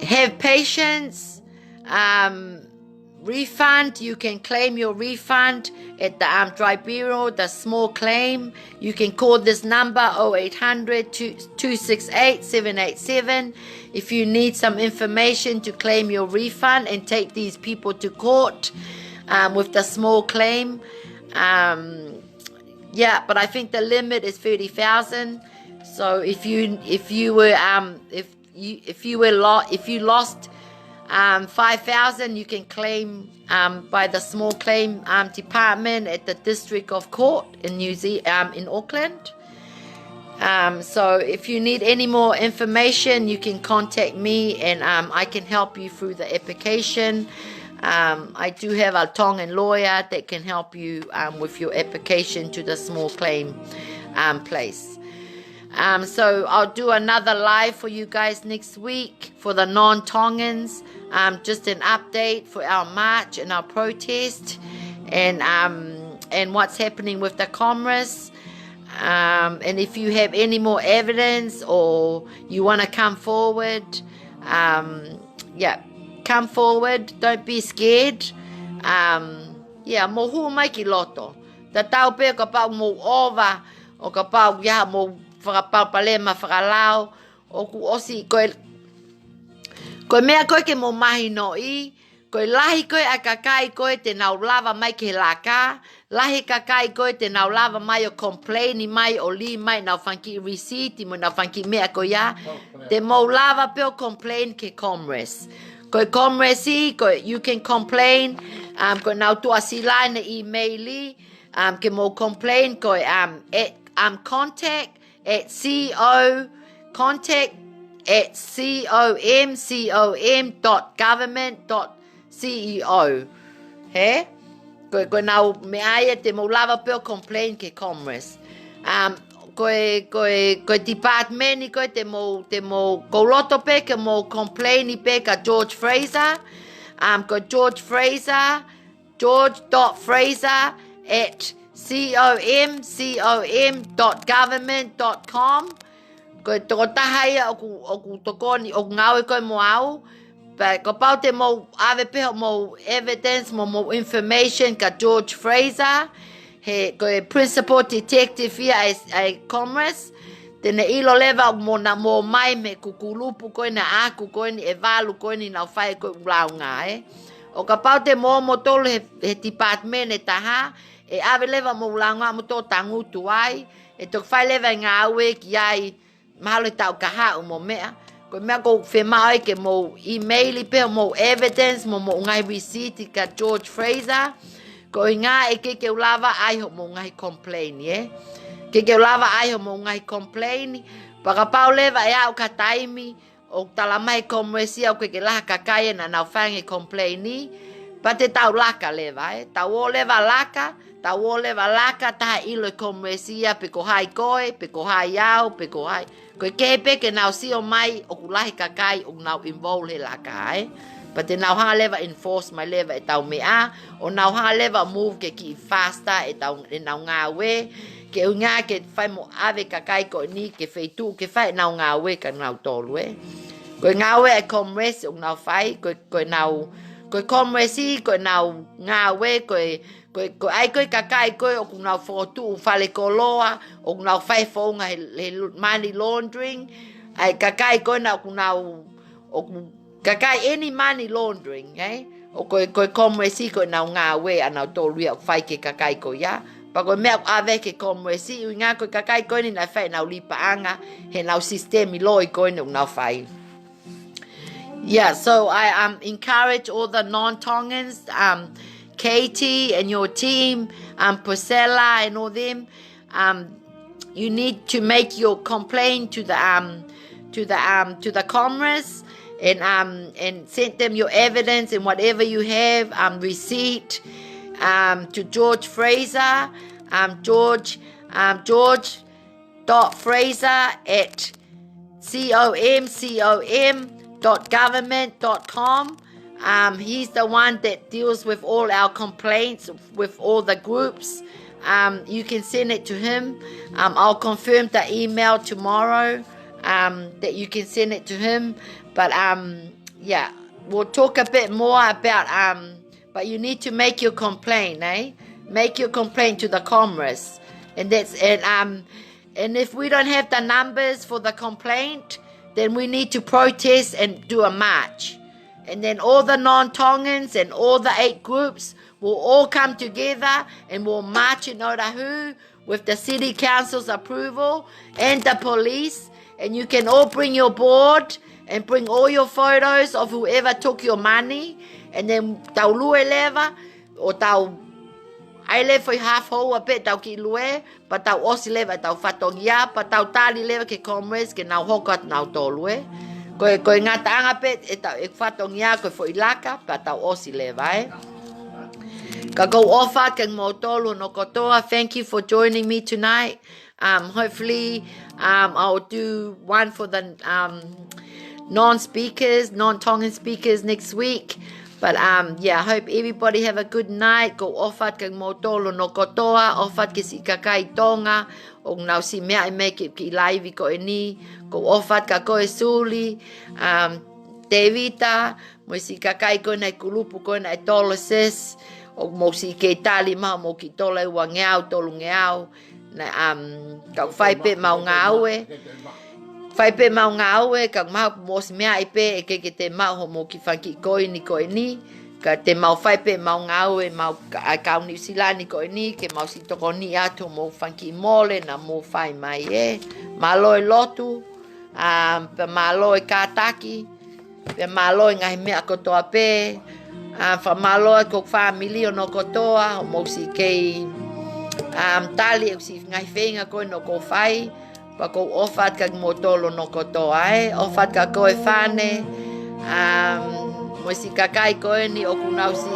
Have patience. Refund, you can claim your refund at the tribunal, the small claim. You can call this number 0800-268-787 if you need some information to claim your refund and take these people to court with the small claim. Yeah, but I think the limit is 30,000. So if you lost 5,000, you can claim by the small claim department at the District of Court in in Auckland. So if you need any more information, you can contact me and I can help you through the application. I do have a Tongan lawyer that can help you with your application to the small claim place. So I'll do another live for you guys next week for the non-Tongans. Just an update for our march and our protest, and what's happening with the Commerce. And if you have any more evidence or you want to come forward, come forward. Don't be scared. Mo hu mai ki loto. Ta tau pe ka pau mo ova o ka pau ya mo whakapau palema whakalao o ku osi koe mea koe ke mo mahi no I koe lahi koe a kakai koe te nau lava mai ke laka lahi kakai koe te nau lava mai o complaini mai o li mai nau whanki receipt mo nau whanki mea koe ya te mo lava pe o complain ke Commerce koe Commerce I koe you can complain koe nau tua silai na emaili ke mo complain koe contact at com.government.ceo. He? Koe nau me aia te mo lava peo complain ke Commerce. Koe department koe te mo koloto pe ke mo complain pe ka George Fraser. Ko George Fraser, george.fraser at com.government.com. Koe toko tahaia o ku tokoni o ngau koe mo au. Pa ko pau te mo ave peho mo evidence mo information ka George Fraser. He koe principal detective here ai Commerce. Tene ilo leva mo na mo mai me kukulupu koe na aku koe ni e valu koe ni nau whai koe ulau ngā O ka pau te mo tolu he department e taha. E ave leva mo ulanga mo tō tangutu ai. E tok whai leva ngā aue ki ai mahalo tau kaha o mo mea. Koe mea ko whemau ke mo emaili pe mo evidence mo ngai receipt ka George Fraser. Ko i ngā e ke ulava ai ho mo ngai complain, Ke ulava ai ho mo ngai complain. Paka pau leva e au ka taimi o talamai Commerce au ke laha kakai na nau whange complaini. Pa te tau laka leva, Tau o leva laka. Tau o leva laka taha ilo Commerce pe ko hai koe, pe ko hai au, pe ko hai. Koe kepe ke nau sio mai o kulahi kakai o nau involve he laka, Pa te nau hanga leva enforce mai leva e tau mea. O nau hanga leva move ke ki faster e nau ngā we. Ke unga ke whai mo ave kakai ko ni ke whaitu ke whai nau ngā we ka nau tolu, Koe ngā we e Commerce o nau whai. Koe nau... Koe Commerce, koe nau ngā we, koe ai koe kakai koe o nau whotu o whale koloa, o nau whai whaunga he money laundering, ai kakai koe nau kakai any money laundering, O koe Commerce, koe nau ngā we, a nau tōruia o whai ke kakai koe ya. Pa koe mea ave ke Commerce, ui ngā koe kakai koe ni nai whai nau lipa anga, he nau sistemi loi koe ni o nau whai. Yeah, so I encourage all the non-Tongans, Katie and your team, Priscilla and all them. You need to make your complaint to the the Commerce and send them your evidence and whatever you have, receipt, to George Fraser, George.Fraser@com.government.com. He's the one that deals with all our complaints with all the groups. You can send it to him. I'll confirm the email tomorrow that you can send it to him. But yeah, we'll talk a bit more about but you need to make your complaint, Make your complaint to the Commerce. And if we don't have the numbers for the complaint, then we need to protest and do a march. And then all the non-Tongans and all the 8 groups will all come together and we'll march in Otahu with the City Council's approval and the police. And you can all bring your board and bring all your photos of whoever took your money. And then tau lue leva, o tau aile foi half ho a bit tau ki lue, pa tau osi leva tau whatongia, pa tau tali leva ke Commerce ke nau hokat nau tō lue. Koe ngata anga pet e tau e whatongia koe fo ilaka, pa tau osi leva, Ka go ofa ke motolo no kotoa. Thank you for joining me tonight. Hopefully, I'll do one for the non-Tongan speakers next week. But yeah, I hope everybody have a good night. Go ofat ke motolo no kotoa, ofat ke si kakai tonga, o nau si mea I make it ki live ko e ni. Go ofat ka koe suli, Tevita, mo si kakai ko nei kulupu ko nei tolo ses, o mo si ke tali ma mo ki tole ua ngeau tolu ngeau, na ka fai pe mau ngau e. Fai pe mau ngau e, ka mau mos mea I pe e ke te mau ho mo ki whanki koe ni, ka te mau fai pe mau ngau e, mau kau New Zealand koe ni, ke mau si toko ni ato mo whanki mole na mo fai mai e. Malo e lotu, pe malo e kātaki, pe malo e ngahi mea kotoa pe, wha malo e kok whamili o no kotoa, ho mo si kei tali e si ngahi whenga koe no ko whai, pa ko ofat ka motolo no kotoa ofat ka koe whane, mo si kakai koe ni o kunau si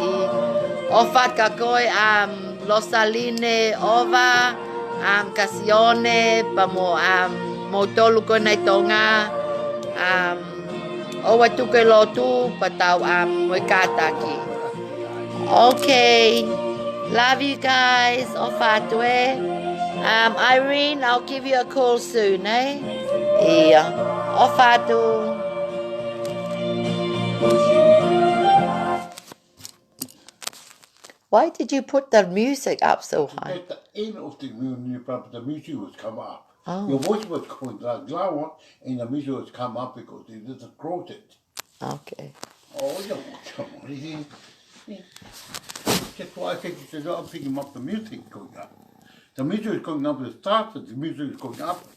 ofat ka koe Losaline ova, Kasione, pa mo motolo koe nei tonga, owa tuke lotu, pa tau mo kātaki. Okay, love you guys, ofatu Irene, I'll give you a call soon, Yeah. Ofatu. Why did you put the music up so high? At the end of the music was come up. Oh. Your voice was going loud, and the music was come up because it was closed. Okay. Oh, no, come on. That's why I think it's not picking up the music going up. The music is going up, it started, the music is going up,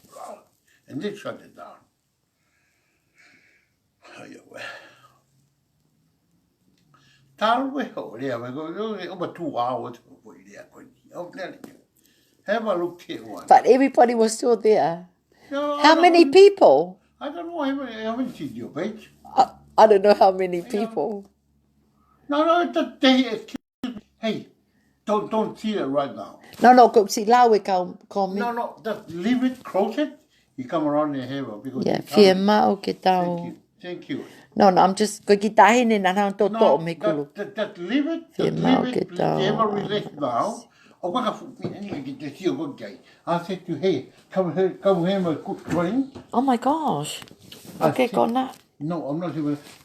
and they shut it down. Over 2 hours before I'm telling you. Have a look here one. But everybody was still there. No, How many people? I don't know, I haven't seen your page. I don't know how many people. No, hey, don't see it right now. No, kung si lawe ka me. No, just leave it, close it. You come around and have it because Yeah, fia mao ke tau. Thank you. No, I'm just ko ki tahi ni na to me kulu. Just leave it. Fia Just mao leave ke it. Please tau. have a relax now. Oh, waka fu ni get to see a good guy. I said to you, hey, come here, a good drink. Oh my gosh. I Okay, said- go na. No, I'm not even.